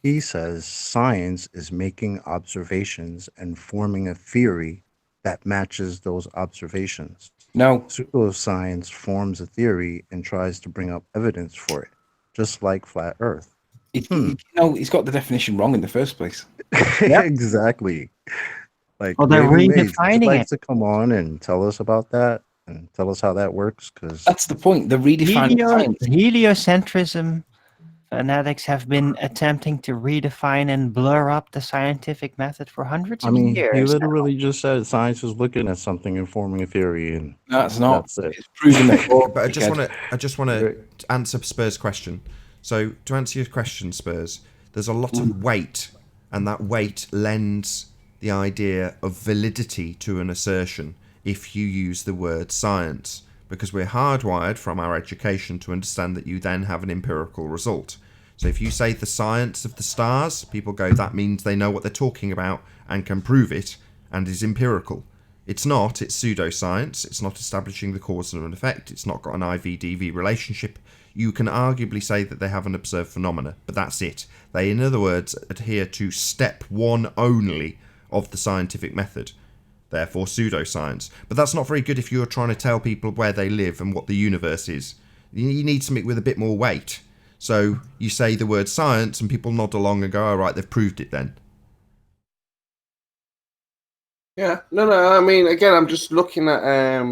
He says science is making observations and forming a theory that matches those observations. No. Pseudoscience forms a theory and tries to bring up evidence for it, just like flat Earth. He's got the definition wrong in the first place. Exactly. Like, well, they're redefining it. To come on and tell us about that and tell us how that works, because that's the point. The redefining heliocentrism fanatics have been attempting to redefine and blur up the scientific method for hundreds of years. He literally just said science is looking at something and forming a theory, and that's not. That's it. It's proven that. But I just want to answer Spurs' question. So to answer your question, Spurs, there's a lot of weight, and that weight lends the idea of validity to an assertion if you use the word science, because we're hardwired from our education to understand that you then have an empirical result. So if you say the science of the stars, people go, that means they know what they're talking about and can prove it and is empirical. It's not, it's pseudoscience, it's not establishing the cause and effect, it's not got an IV-DV relationship. You can arguably say that they have an observed phenomena, but that's it. They, in other words, adhere to step one only of the scientific method, therefore pseudoscience. But that's not very good if you're trying to tell people where they live and what the universe is. You need something with a bit more weight. So you say the word science and people nod along and go, all right, they've proved it then. Yeah, no, I mean, again, I'm just looking at,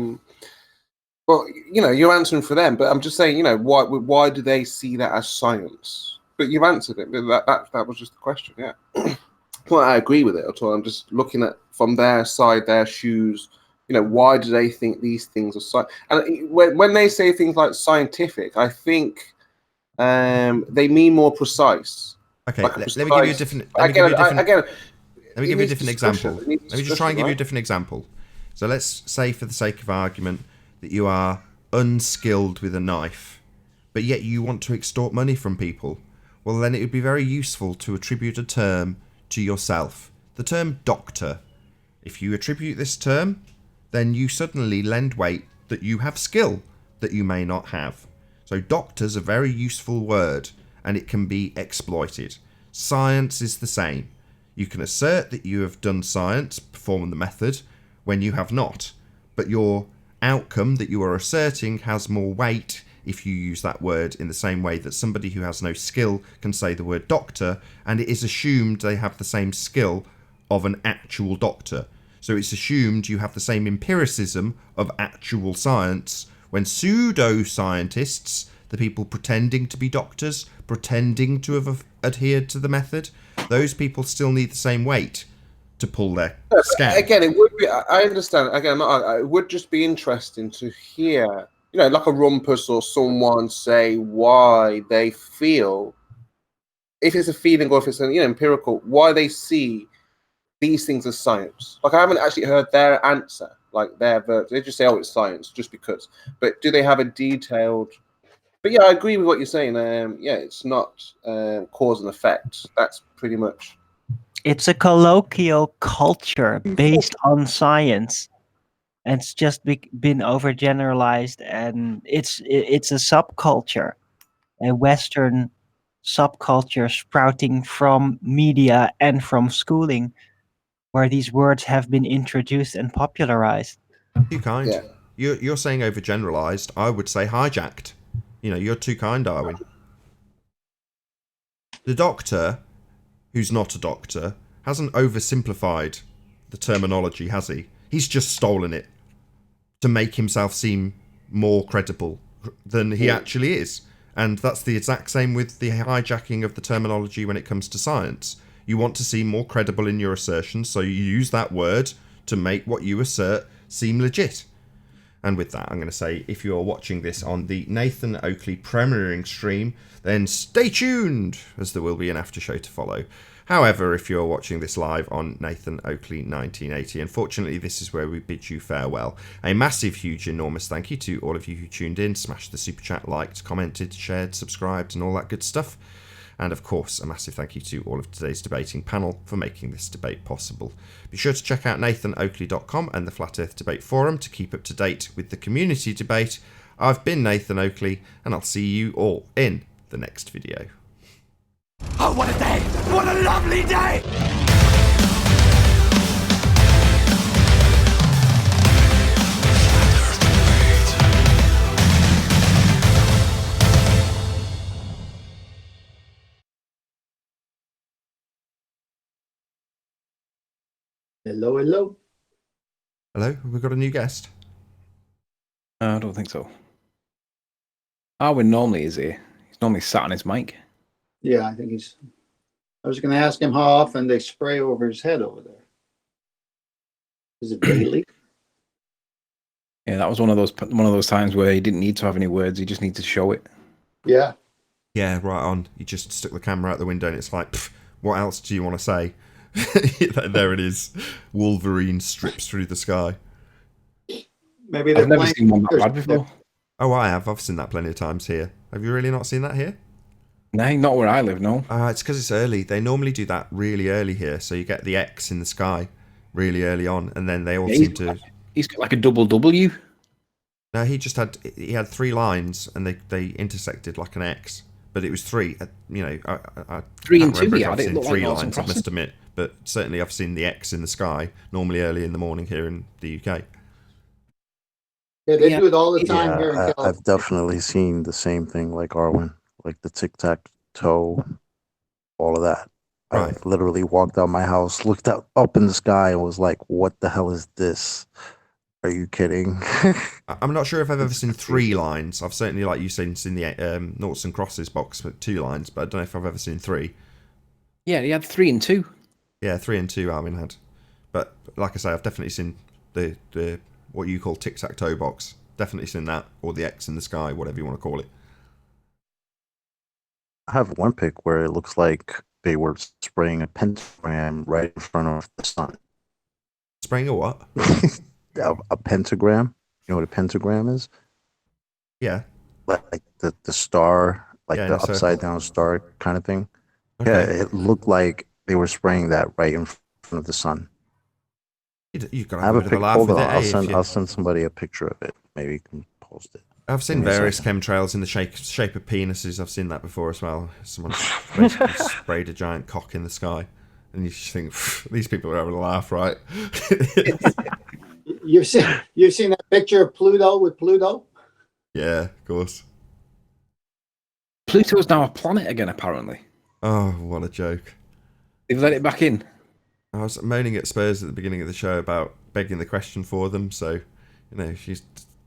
well, you're answering for them, but I'm just saying, why do they see that as science? But you've answered it, but that was just the question, yeah. point I agree with it at all. I'm just looking at from their side, their shoes. You know, why do they think these things are and when they say things like scientific, I think they mean more precise. Okay, like let me give you a different. Let me give you a different example. Let me just try and give you a different example. So let's say, for the sake of argument, that you are unskilled with a knife, but yet you want to extort money from people. Well, then it would be very useful to attribute a term to yourself. The term doctor. If you attribute this term, then you suddenly lend weight that you have skill that you may not have. So doctor's a very useful word, and it can be exploited. Science is the same. You can assert that you have done science, performed the method, when you have not. But your outcome that you are asserting has more weight if you use that word in the same way that somebody who has no skill can say the word doctor, and it is assumed they have the same skill of an actual doctor. So it's assumed you have the same empiricism of actual science, when pseudoscientists, the people pretending to be doctors, pretending to have adhered to the method, those people still need the same weight to pull their scam. Again, it would be, I understand. Again, it would just be interesting to hear, you know, like a rumpus or someone say why they feel, if it's a feeling or if it's an, you know, empirical, why they see these things as science. Like, I haven't actually heard their answer, like their verdict. They just say, oh, it's science, just because. But do they have a detailed... But yeah, I agree with what you're saying. Yeah, it's not cause and effect. That's pretty much... It's a colloquial culture based on science. And it's just been overgeneralized, and it's a subculture, a Western subculture sprouting from media and from schooling, where these words have been introduced and popularized. Too kind. Yeah. You're saying overgeneralized. I would say hijacked. You know, you're too kind, Darwin. The doctor, who's not a doctor, hasn't oversimplified the terminology, has he? He's just stolen it to make himself seem more credible than he actually is. And that's the exact same with the hijacking of the terminology when it comes to science. You want to seem more credible in your assertions, so you use that word to make what you assert seem legit. And with that, I'm going to say, if you're watching this on the Nathan Oakley premiering stream, then stay tuned, as there will be an after show to follow. However, if you're watching this live on Nathan Oakley 1980, unfortunately, this is where we bid you farewell. A massive, huge, enormous thank you to all of you who tuned in, smashed the super chat, liked, commented, shared, subscribed, and all that good stuff. And of course, a massive thank you to all of today's debating panel for making this debate possible. Be sure to check out nathanoakley.com and the Flat Earth Debate Forum to keep up to date with the community debate. I've been Nathan Oakley, and I'll see you all in the next video. Oh, what a day! What a lovely day! Hello, hello. Hello, have we got a new guest? I don't think so. Arwin normally is here. He's normally sat on his mic. Yeah, I think he's... I was going to ask him how often they spray over his head over there. Is it daily? Yeah, that was one of those times where he didn't need to have any words. He just needed to show it. Yeah. Yeah, right on. You just stuck the camera out the window and it's like, pff, what else do you want to say? There it is. Wolverine strips through the sky. Maybe I've never seen one that bad before. Oh, I have. I've seen that plenty of times here. Have you really not seen that here? No, not where I live, no. It's because it's early. They normally do that really early here, so you get the X in the sky really early on, and then they all seem to... He's got like a double W. No, he had 3 lines, and they intersected like an X, but it was 3. You know, I 3 and 2. I've seen 3 lines, I must admit, but certainly I've seen the X in the sky normally early in the morning here in the UK. Yeah, they do it all the time here in California. I've definitely seen the same thing like Arwin, like the tic-tac-toe, all of that. Right. I literally walked out my house, looked up in the sky, and was like, what the hell is this? Are you kidding? I'm not sure if I've ever seen 3 lines. I've certainly, like you said, seen the noughts and crosses box with 2 lines, but I don't know if I've ever seen 3. Yeah, he had 3 and 2. Yeah, 3 and 2 Armin had. But like I say, I've definitely seen the what you call tic-tac-toe box. Definitely seen that, or the X in the sky, whatever you want to call it. I have one pic where it looks like they were spraying a pentagram right in front of the sun. Spraying a what? A pentagram. You know what a pentagram is? Yeah. Like the star, like Yeah, the in a circle. upside down star kind of thing. Okay. Yeah, it looked like they were spraying that right in front of the sun. You've got to I have have a a bit of a pic. laugh Hold with on, it. I'll send somebody a picture of it. Maybe you can post it. I've seen Give me a various second. chemtrails in the shape of penises. I've seen that before as well. Someone basically sprayed a giant cock in the sky, and you just think these people are having a laugh, right? You've seen that picture of Pluto with Pluto? Yeah, of course. Pluto's now a planet again, apparently. Oh, what a joke! They've let it back in. I was moaning at Spurs at the beginning of the show about begging the question for them. So, you know,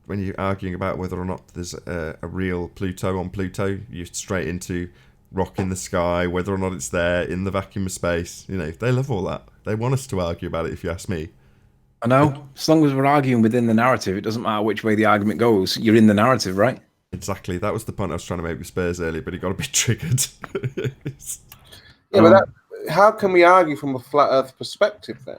when you're arguing about whether or not there's a real Pluto on Pluto, you're straight into rock in the sky, whether or not it's there in the vacuum of space. You know, they love all that. They want us to argue about it, if you ask me. I know. As long as we're arguing within the narrative, it doesn't matter which way the argument goes. You're in the narrative, right? Exactly. That was the point I was trying to make with Spurs earlier, but he got a bit triggered. Yeah, but how can we argue from a flat Earth perspective then?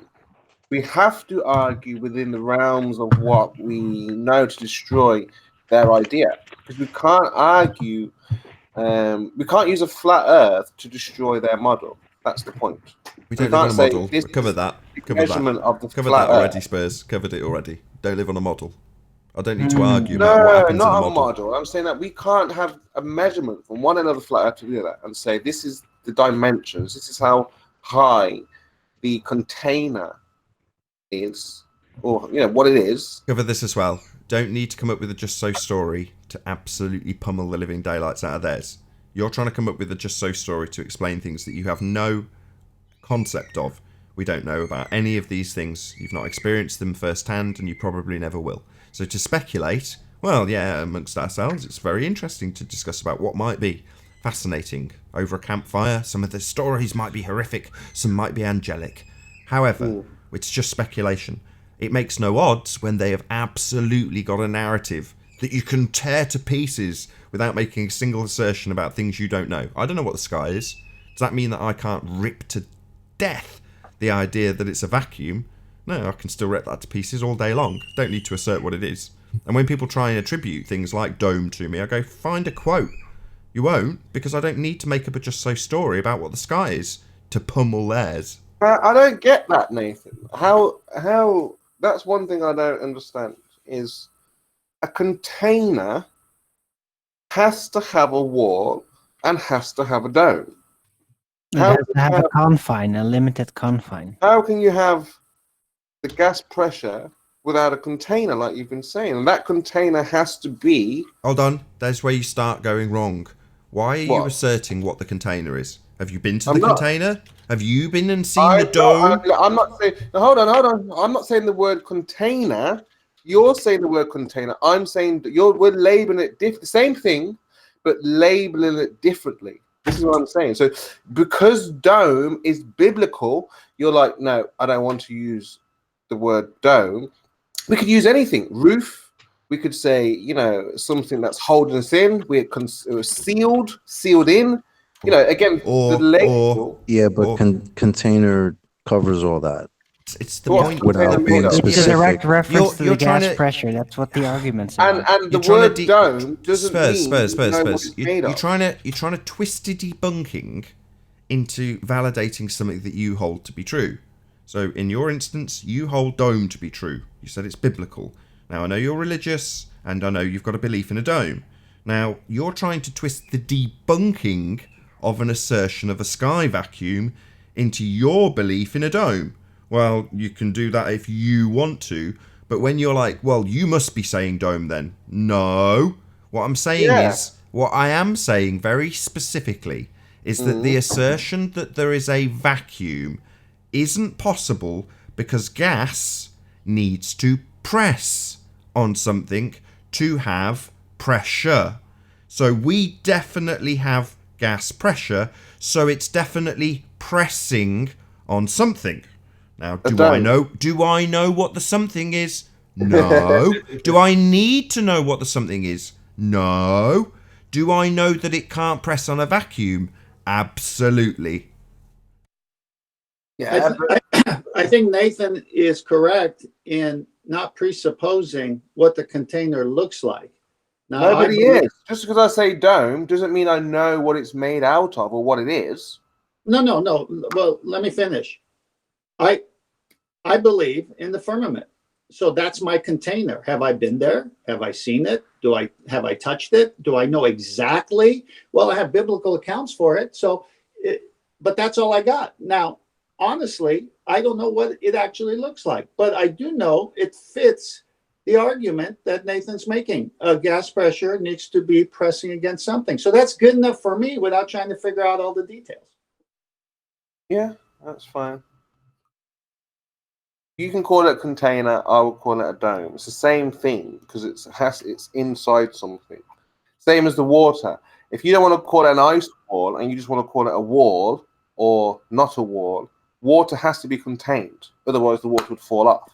We have to argue within the realms of what we know to destroy their idea, because we can't argue. We can't use a flat Earth to destroy their model. That's the point. We don't We live on can't a say model. this Cover is that. the Cover that. measurement of the Covered flat that already, Earth. Spurs. Covered it already. Don't live on a model. I don't need to argue about what No, happens in the not a model. model. I'm saying that we can't have a measurement from one end of the flat Earth to the other and say this is the dimensions, this is how high the container is, or you know what it is. Cover this as well. Don't need to come up with a just so story to absolutely pummel the living daylights out of theirs. You're trying to come up with a just so story to explain things that you have no concept of. We don't know about any of these things. You've not experienced them firsthand, and you probably never will. So to speculate, well, yeah, amongst ourselves, it's very interesting to discuss about what might be fascinating over a campfire. Some of the stories might be horrific, some might be angelic. However, it's just speculation. It makes no odds when they have absolutely got a narrative that you can tear to pieces without making a single assertion about things you don't know. I don't know what the sky is. Does that mean that I can't rip to death the idea that it's a vacuum? No, I can still rip that to pieces all day long. Don't need to assert what it is. And when people try and attribute things like dome to me, I go, find a quote. You won't, because I don't need to make up a just so story about what the sky is to pummel theirs. I don't get that, Nathan. How that's one thing I don't understand is a container has to have a wall and has to have a dome. It has to have a confine, a limited confine. How can you have the gas pressure without a container, like you've been saying? And that container has to be... Hold on, there's where you start going wrong. Why are you asserting what the container is? Have you been to the container? Have you been and seen the dome? I'm not saying... No, hold on. I'm not saying the word container. You're saying the word container. I'm saying that we're labeling it the same thing, but labeling it differently. This is what I'm saying. So because dome is biblical, you're like, no, I don't want to use the word dome. We could use anything. Roof. We could say, you know, something that's holding us in. We're sealed in. You know, again, the label. Container covers all that. It's the point without being specific. It's a direct reference to the gas pressure. That's what the argument's about. And the word dome doesn't mean Spurs. You're trying to twist a debunking into validating something that you hold to be true. So in your instance, you hold dome to be true. You said it's biblical. Now I know you're religious, and I know you've got a belief in a dome. Now you're trying to twist the debunking of an assertion of a sky vacuum into your belief in a dome. Well, you can do that if you want to, but when you're like, well, you must be saying dome then. No. What I'm saying is, what I am saying very specifically is that the assertion that there is a vacuum isn't possible because gas needs to press on something to have pressure. So we definitely have gas pressure, so it's definitely pressing on something. Now, A do I dome. know what the something is? No. Do I need to know what the something is? No. Do I know that it can't press on a vacuum? Absolutely. Yeah, I think Nathan is correct in not presupposing what the container looks like. Now, nobody is. Just because I say dome doesn't mean I know what it's made out of or what it is. No. Well, let me finish. I believe in the firmament. So that's my container. Have I been there? Have I seen it? Have I touched it? Do I know exactly? Well, I have biblical accounts for it. But that's all I got. Now, honestly, I don't know what it actually looks like, but I do know it fits the argument that Nathan's making. Gas pressure needs to be pressing against something. So that's good enough for me without trying to figure out all the details. Yeah, that's fine. You can call it a container. I will call it a dome. It's the same thing because it's inside something. Same as the water. If you don't want to call it an ice wall and you just want to call it a wall or not a wall, water has to be contained. Otherwise, the water would fall off.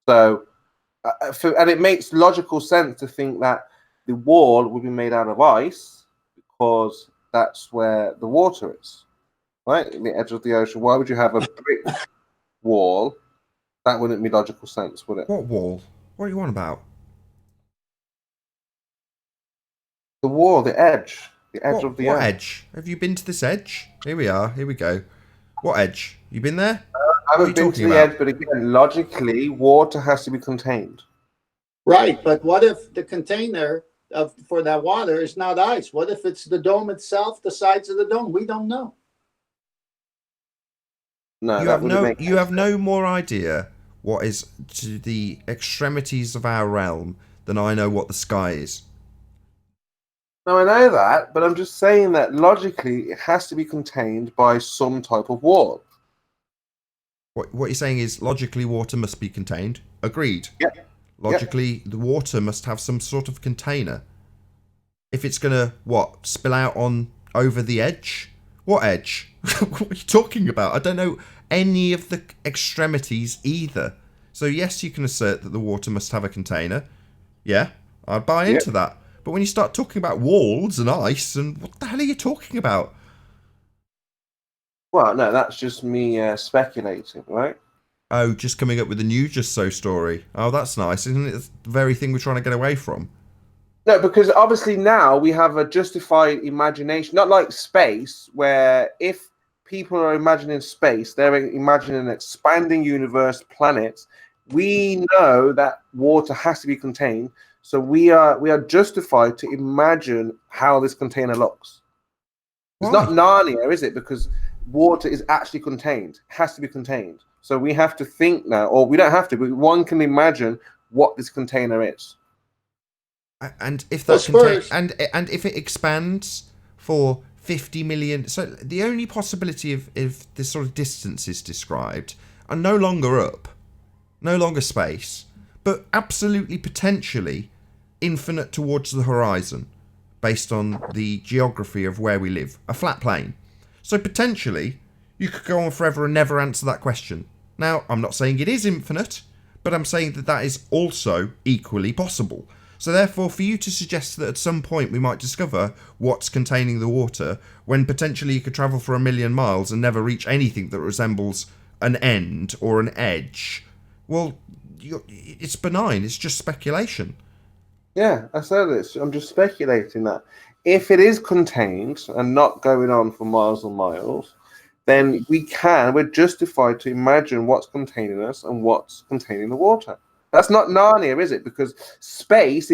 So, and it makes logical sense to think that the wall would be made out of ice because that's where the water is, right? In the edge of the ocean. Why would you have a brick wall? That wouldn't make logical sense, would it? What wall? What are you on about? The wall, the edge of the what earth. edge? Have you been to this edge? Here we are. Here we go. What edge? You been there? I haven't been to the edge, but again, logically, water has to be contained. Right, but what if the container for that water is not ice? What if it's the dome itself, the sides of the dome? We don't know. No, you have no more idea what is to the extremities of our realm than I know what the sky is. No, I know that, but I'm just saying that logically it has to be contained by some type of wall. What you're saying is logically water must be contained. Agreed. Yep. Logically, the water must have some sort of container. If it's gonna spill out on over the edge? What edge? What are you talking about? I don't know any of the extremities either. So yes, you can assert that the water must have a container. Yeah, I'd buy into that. But when you start talking about walls and ice, and what the hell are you talking about? Well, no, that's just me speculating, right? Oh, just coming up with a new just so story. Oh, that's nice. Isn't it the very thing we're trying to get away from? No, because obviously now we have a justified imagination, not like space, where if people are imagining space, they're imagining an expanding universe, planets. We know that water has to be contained, so we are justified to imagine how this container looks. It's not Narnia, is it? Because water is actually contained, it has to be contained. So we have to think now, or we don't have to, but one can imagine what this container is. And if that and if it expands for 50 million, so the only possibility of this sort of distances described are no longer up, no longer space, but absolutely potentially infinite towards the horizon, based on the geography of where we live, a flat plane. So potentially you could go on forever and never answer that question. Now, I'm not saying it is infinite, but I'm saying that that is also equally possible. So therefore, for you to suggest that at some point we might discover what's containing the water, when potentially you could travel for 1 million miles and never reach anything that resembles an end or an edge, well, it's benign. It's just speculation. Yeah, I said this. I'm just speculating that if it is contained and not going on for miles and miles, then we're justified to imagine what's containing us and what's containing the water. That's not Narnia, is it? Because space,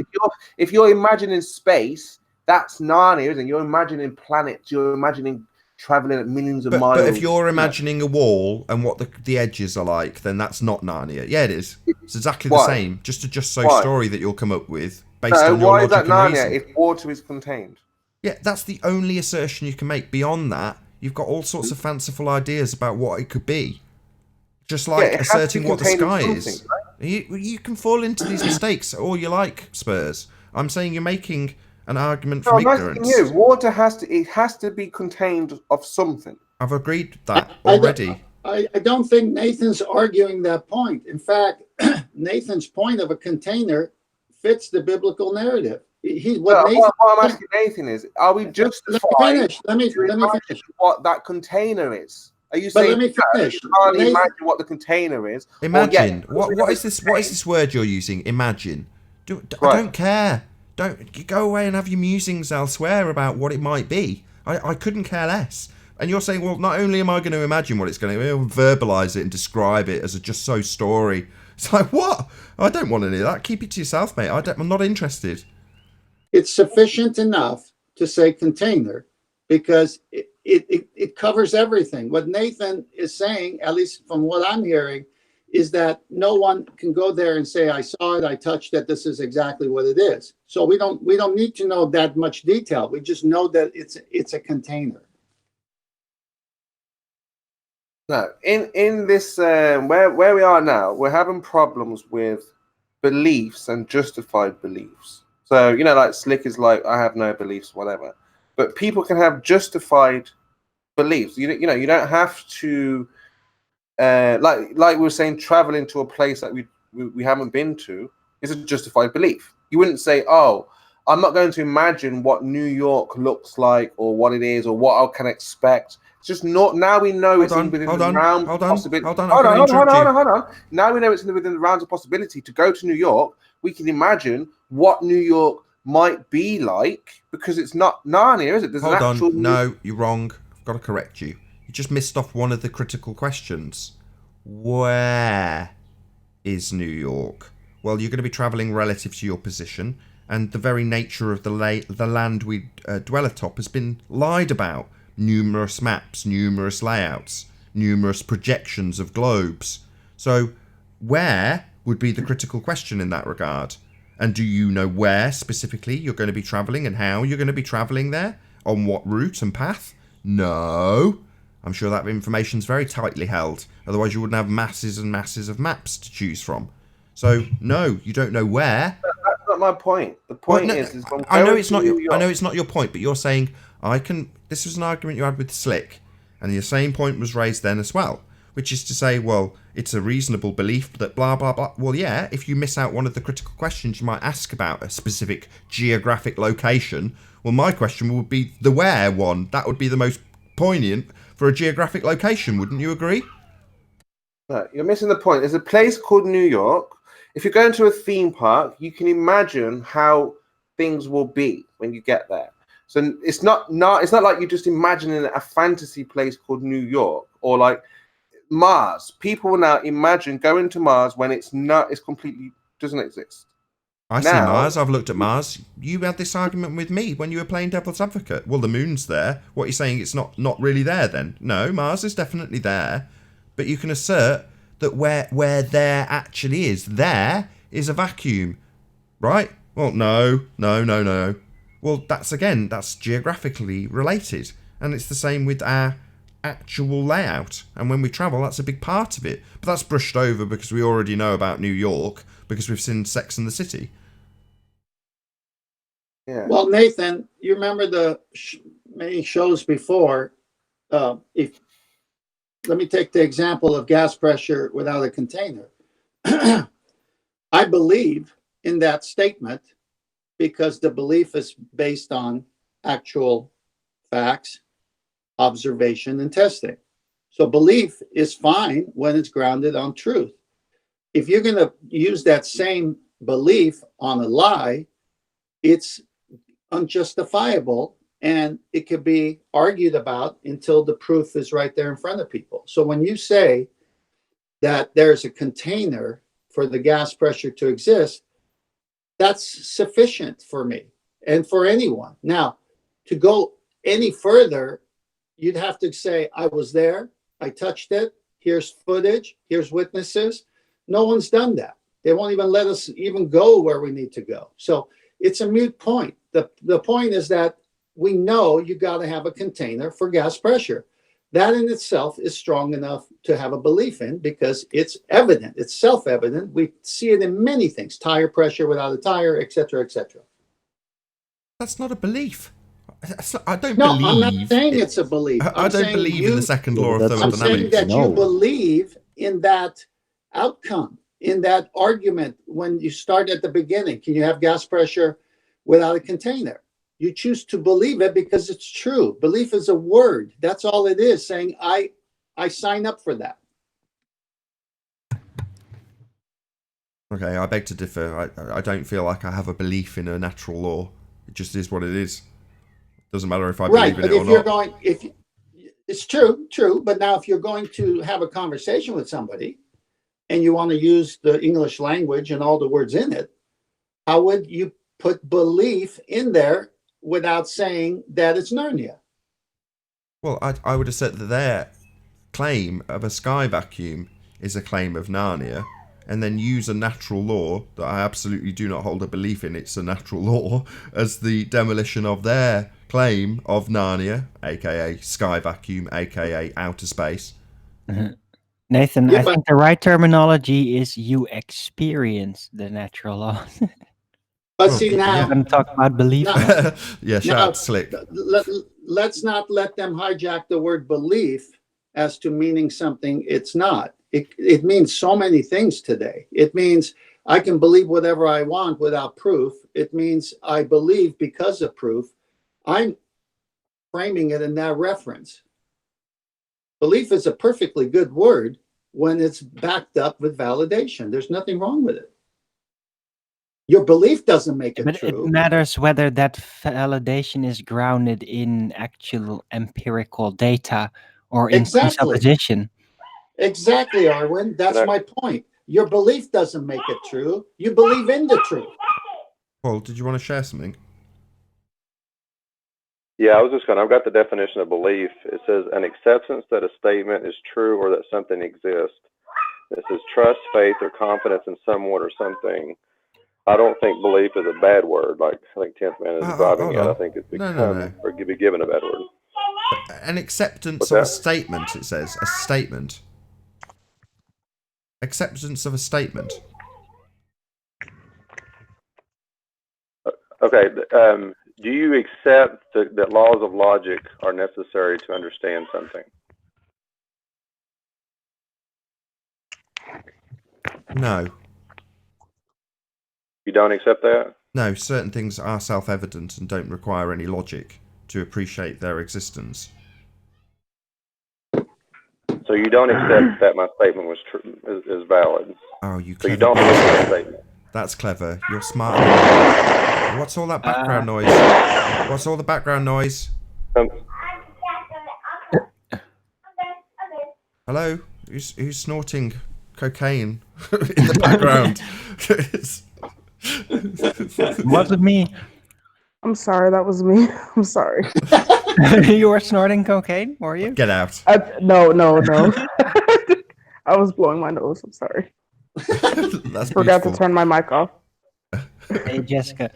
if you're imagining space, that's Narnia, isn't it? You're imagining planets, you're imagining traveling at millions of miles. But if you're imagining a wall and what the edges are like, then that's not Narnia. Yeah, it is. It's exactly the same. Just a just so story that you'll come up with based on your logic and reason. Why is that Narnia if water is contained? Yeah, that's the only assertion you can make. Beyond that, you've got all sorts of fanciful ideas about what it could be. Just like asserting what the sky is. Right? You can fall into these mistakes all you like, Spurs. I'm saying you're making an argument from ignorance. Water has to be contained of something. I've agreed that already. I don't think Nathan's arguing that point. In fact, Nathan's point of a container fits the biblical narrative. What I'm asking Nathan is, are we justified Let me finish. What that container is? Are you But saying let me finish. you can't Nathan, imagine what the container is? Imagine. What is this? What is this word you're using? Imagine. I don't care. Don't go away and have your musings elsewhere about what it might be. I couldn't care less. And you're saying, well, not only am I going to imagine what it's going to be, verbalize it and describe it as a just so story. It's like, what? I don't want any of that. Keep it to yourself, mate. I'm not interested. it's sufficient enough to say container because it covers everything. What Nathan is saying, at least from what I'm hearing, is that no one can go there and say, I saw it, I touched it, this is exactly what it is. So we don't need to know that much detail. We just know that it's a container. No, in this where we are now, we're having problems with beliefs and justified beliefs. So like Slick is like, I have no beliefs, whatever. But people can have justified beliefs. You don't have to like we were saying, traveling to a place that we haven't been to is a justified belief. You wouldn't say, oh, I'm not going to imagine what New York looks like or what it is or what I can expect. It's just not. Now we know it's within the realm of possibility. Hold on. Now we know it's within the realms of possibility to go to New York. We can imagine what New York might be like because it's not Narnia, is it? There's hold on. No, you're wrong. I've got to correct you. You just missed off one of the critical questions. Where is New York? Well, you're going to be travelling relative to your position, and the very nature of the land we dwell atop has been lied about. Numerous maps, numerous layouts, numerous projections of globes. So, where would be the critical question in that regard? And do you know where specifically you're going to be travelling and how you're going to be travelling there? On what route and path? No. I'm sure that information's very tightly held. Otherwise you wouldn't have masses and masses of maps to choose from. So, no, you don't know where. That's not my point. The point is I know it's not your point, but you're saying this was an argument you had with Slick, and the same point was raised then as well, which is to say, well, it's a reasonable belief that blah, blah, blah. Well, yeah, if you miss out one of the critical questions you might ask about a specific geographic location, well, my question would be the where one. That would be the most poignant for a geographic location, wouldn't you agree? No, you're missing the point. There's a place called New York. If you're going to a theme park, you can imagine how things will be when you get there. So it's not like you're just imagining a fantasy place called New York or like Mars. People will now imagine going to Mars when it's completely doesn't exist. I see Mars. I've looked at Mars. You had this argument with me when you were playing devil's advocate. Well, the moon's there. What are you saying? It's not really there then? No, Mars is definitely there. But you can assert that where there actually is, there is a vacuum. Right? Well, no. Well, that's geographically related. And it's the same with our actual layout. And when we travel, that's a big part of it. But that's brushed over because we already know about New York because we've seen Sex and the City. Yeah. Well, Nathan, you remember the many shows before. Let me take the example of gas pressure without a container. I believe in that statement because the belief is based on actual facts, observation, and testing. So belief is fine when it's grounded on truth. If you're going to use that same belief on a lie, it's unjustifiable and it could be argued about until the proof is right there in front of people. So when you say that there's a container for the gas pressure to exist, that's sufficient for me and for anyone. Now, to go any further, you'd have to say, I was there, I touched it, here's footage, here's witnesses. No one's done that. They won't even let us even go where we need to go. So it's a moot point. The point is that we know you got to have a container for gas pressure. That in itself is strong enough to have a belief in because it's evident. It's self-evident. We see it in many things. Tire pressure without a tire, etc., etc. That's not a belief. I don't No, believe. I'm not saying it's a belief. I don't believe in the second law of that's- I'm saying thermodynamics. that you believe in that outcome, in that argument. When you start at the beginning, can you have gas pressure without a container? You choose to believe it because it's true. Belief is a word. That's all it is, saying I sign up for that. Okay, I beg to differ. I don't feel like I have a belief in a natural law. It just is what it is. Doesn't matter if I Right, believe in but it or if you're not. going, if it's true, but now if you're going to have a conversation with somebody and you want to use the English language and all the words in it, how would you put belief in there without saying that it's Narnia? Well, I would have said that their claim of a sky vacuum is a claim of Narnia, and then use a natural law that I absolutely do not hold a belief in, it's a natural law, as the demolition of their claim of Narnia, aka sky vacuum, aka outer space. Nathan, Yeah, I think the right terminology is you experience the natural law. But Oh, see We're now, going to talk about belief. now, Yeah, shout now out to Slick. let's not let them hijack the word belief as to meaning something it's not. It means so many things today. It means I can believe whatever I want without proof. It means I believe because of proof. I'm framing it in that reference. Belief is a perfectly good word when it's backed up with validation. There's nothing wrong with it. Your belief doesn't make it But true. it matters whether that validation is grounded in actual empirical data or in Exactly. presupposition. Exactly, Arwen. That's my point. Your belief doesn't make it true. You believe in the truth. Paul, did you want to share something? Yeah, I was just going. I've got the definition of belief. It says an acceptance that a statement is true or that something exists. It says trust, faith, or confidence in someone or something. I don't think belief is a bad word, like I think 10th Man is driving hold at. on. I think it's become No. or could be given a bad word. An acceptance What's of a that? statement, it says. A statement. Acceptance of a statement. Okay. Do you accept that laws of logic are necessary to understand something? No. You don't accept that? No, certain things are self-evident and don't require any logic to appreciate their existence. So you don't accept that my statement was true, is valid. Oh, you So clever you don't believe bastard. my statement. That's clever. You're smarter than me. What's all that background noise? What's all the background noise? Hello? Who's snorting cocaine in the background? Wasn't me. I'm sorry, that was me. I'm sorry. You were snorting cocaine, were you? Get out. No. I was blowing my nose. I'm sorry. That's Forgot beautiful. to turn my mic off. Hey, Jessica.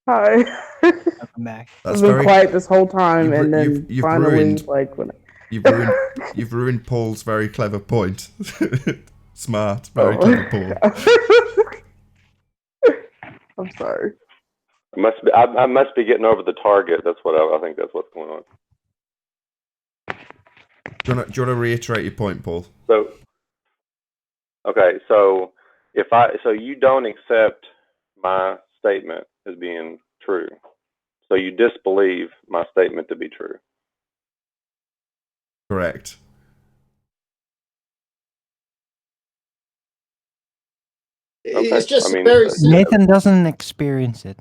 Hi. Welcome back. I've been quiet this whole time, and then you've finally, ruined, like, when you've ruined Paul's very clever point. Smart, very clever Paul. I'm sorry. I must be getting over the target. That's what I think. That's what's going on. Do you want to reiterate your point, Paul? So, okay. So so you don't accept my statement as being true. So you disbelieve my statement to be true. Correct. It's just I mean, very simple. Nathan doesn't experience it.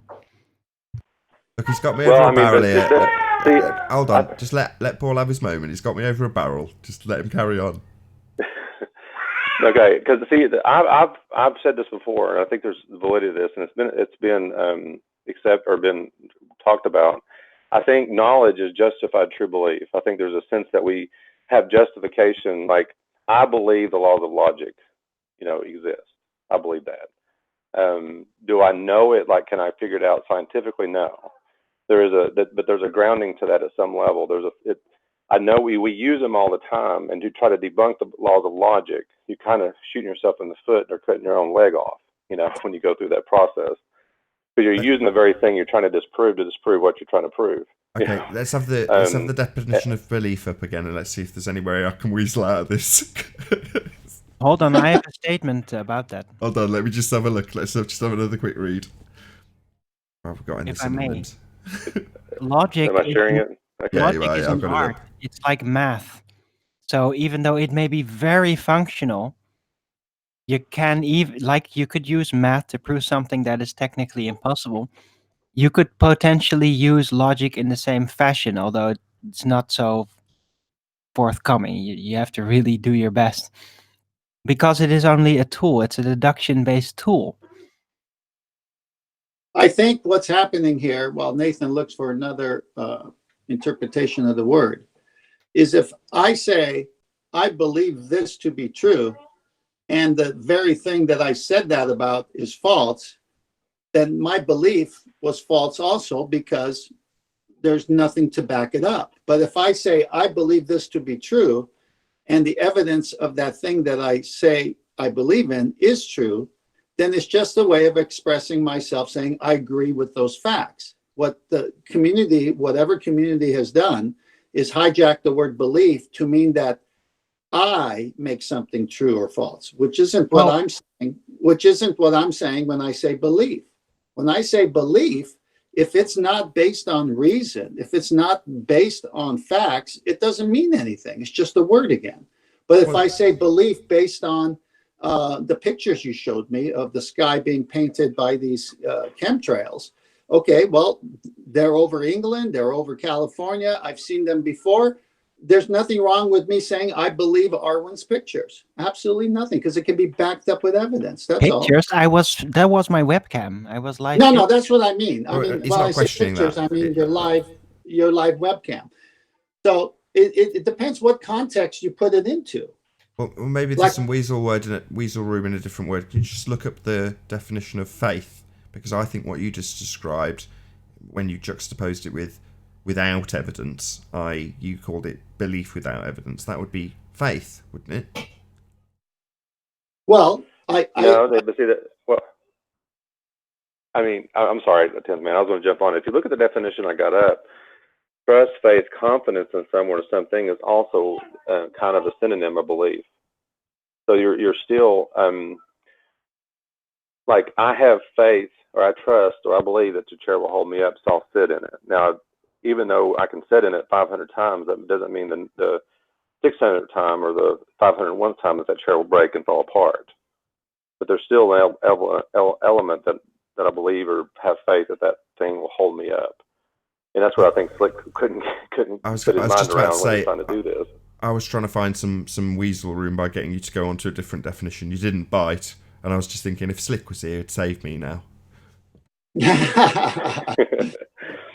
Look, he's got me over a barrel here. See, Hold on. Just let Paul have his moment. He's got me over a barrel. Just let him carry on. Okay, because see, I've said this before, and I think there's validity to this, and it's been been talked about. I think knowledge is justified true belief. I think there's a sense that we have justification. Like, I believe the laws of logic, exist. I believe that. Do I know it? Like, can I figure it out scientifically? No. But there's a grounding to that at some level. I know we use them all the time, and to try to debunk the laws of logic, you kind of shooting yourself in the foot or cutting your own leg off, when you go through that process. Because you're using the very thing you're trying to disprove what you're trying to prove. Okay, let's have the definition of belief up again, and let's see if there's any way I can weasel out of this. Hold on, I have a statement about that. Hold on, let me just have a look. Let's just have another quick read. What have we got in the synonyms? Logic. Am I sharing it? Okay. Logic Yeah, is I've an got it art. up. It's like math. So even though it may be very functional, you can you could use math to prove something that is technically impossible. You could potentially use logic in the same fashion, although it's not so forthcoming. You have to really do your best. Because it is only a tool. It's a deduction-based tool. I think what's happening here, while Nathan looks for another interpretation of the word, is if I say, I believe this to be true, and the very thing that I said that about is false, then my belief was false also because there's nothing to back it up. But if I say, I believe this to be true, and the evidence of that thing that I say I believe in is true, then it's just a way of expressing myself saying, I agree with those facts. What the community, whatever community has done, is hijack the word belief to mean that I make something true or false, which isn't what I'm saying, when I say belief. When I say belief, if it's not based on reason, if it's not based on facts, it doesn't mean anything. It's just a word again. But if I say belief based on the pictures you showed me of the sky being painted by these chemtrails, okay, well, they're over England, they're over California. I've seen them before. There's nothing wrong with me saying I believe Arwen's pictures. Absolutely nothing, because it can be backed up with evidence. That's all. Pictures? That was my webcam. I was live. No, that's what I mean. I mean, he's when not I say questioning pictures, that. I mean your live webcam. So it depends what context you put it into. Well, maybe there's some weasel room in a different word. Can you just look up the definition of faith? Because I think what you just described, when you juxtaposed it with without evidence, you called it belief without evidence, that would be faith, wouldn't it? Well, but see that. Well, I mean, I'm sorry, 10th man. I was going to jump on it. If you look at the definition I got up, trust, faith, confidence in someone or something is also kind of a synonym of belief. So you're still like, I have faith, or I trust, or I believe that the chair will hold me up, so I'll sit in it. Now, even though I can sit in it 500 times, that doesn't mean the 600th time or the 501st time that chair will break and fall apart. But there's still an element that I believe or have faith that thing will hold me up. And that's what I think Slit couldn't put his mind around when he's trying to do this. I was trying to find some weasel room by getting you to go on to a different definition. You didn't bite, and I was just thinking if Slick was here, it'd save me now.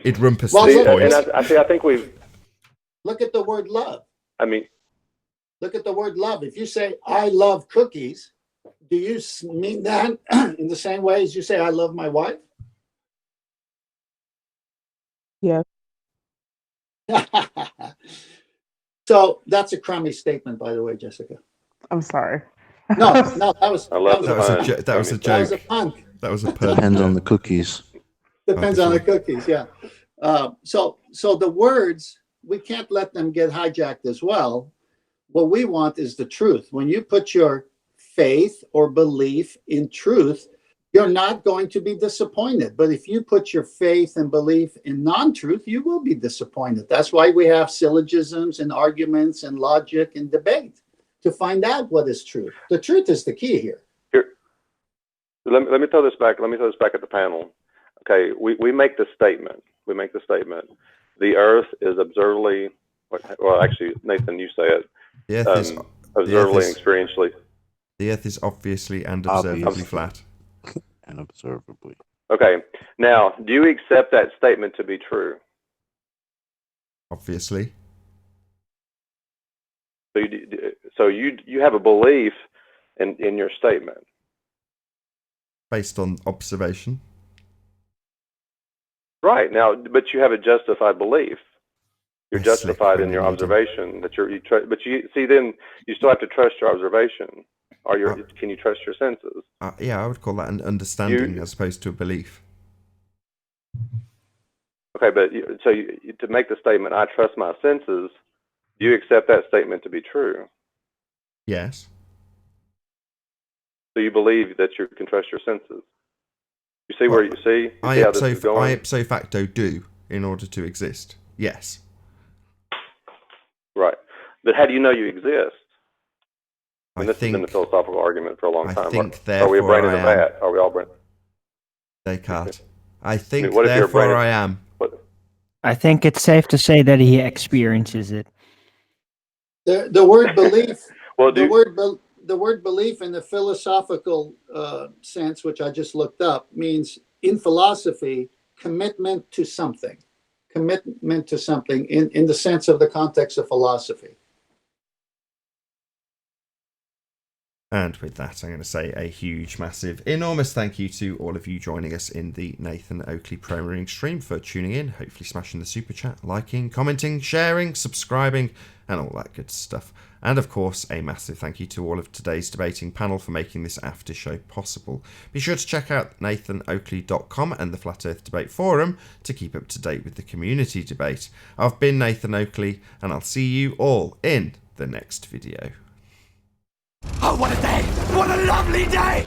It'd rumpus this point. And I think we've... Look at the word love. I mean... Look at the word love. If you say, I love cookies, do you mean that in the same way as you say, I love my wife? Yeah. So that's a crummy statement, by the way, Jessica. I'm sorry. No, that was a joke. That was a pun. That was a pun. Depends on the cookies. Depends on the cookies, yeah. So the words, we can't let them get hijacked as well. What we want is the truth. When you put your faith or belief in truth, you're not going to be disappointed. But if you put your faith and belief in non-truth, you will be disappointed. That's why we have syllogisms and arguments and logic and debate to find out what is truth. The truth is the key here. Let me throw this back. Let me throw this back at the panel. Okay, we make the statement. The Earth is observably, well, actually, Nathan, you say it. The Earth is observably and experientially. The Earth is obviously and observably flat. And observably. Okay. Now, do you accept that statement to be true? Obviously. So you have a belief in your statement based on observation. Right. Now, but you have a justified belief. You're justified in your observation that but you see, then you still have to trust your observation. Or can you trust your senses? Yeah, I would call that an understanding as opposed to a belief. Okay, but to make the statement, I trust my senses, do you accept that statement to be true? Yes. So you believe that you can trust your senses? You see where you see? I how this is going? ipso facto do in order to exist. Yes. Right. But how do you know you exist? And this has been a philosophical argument for a long time. Are we a brain in a vat? Are we all brain? Descartes. I think, what if therefore I am. I think it's safe to say that he experiences it. The word belief, well, the word belief in the philosophical sense, which I just looked up, means in philosophy, commitment to something. Commitment to something in the sense of the context of philosophy. And with that, I'm going to say a huge, massive, enormous thank you to all of you joining us in the Nathan Oakley Premiering stream for tuning in, hopefully smashing the super chat, liking, commenting, sharing, subscribing, and all that good stuff. And of course, a massive thank you to all of today's debating panel for making this after show possible. Be sure to check out nathanoakley.com and the Flat Earth Debate Forum to keep up to date with the community debate. I've been Nathan Oakley, and I'll see you all in the next video. Oh, what a day! What a lovely day!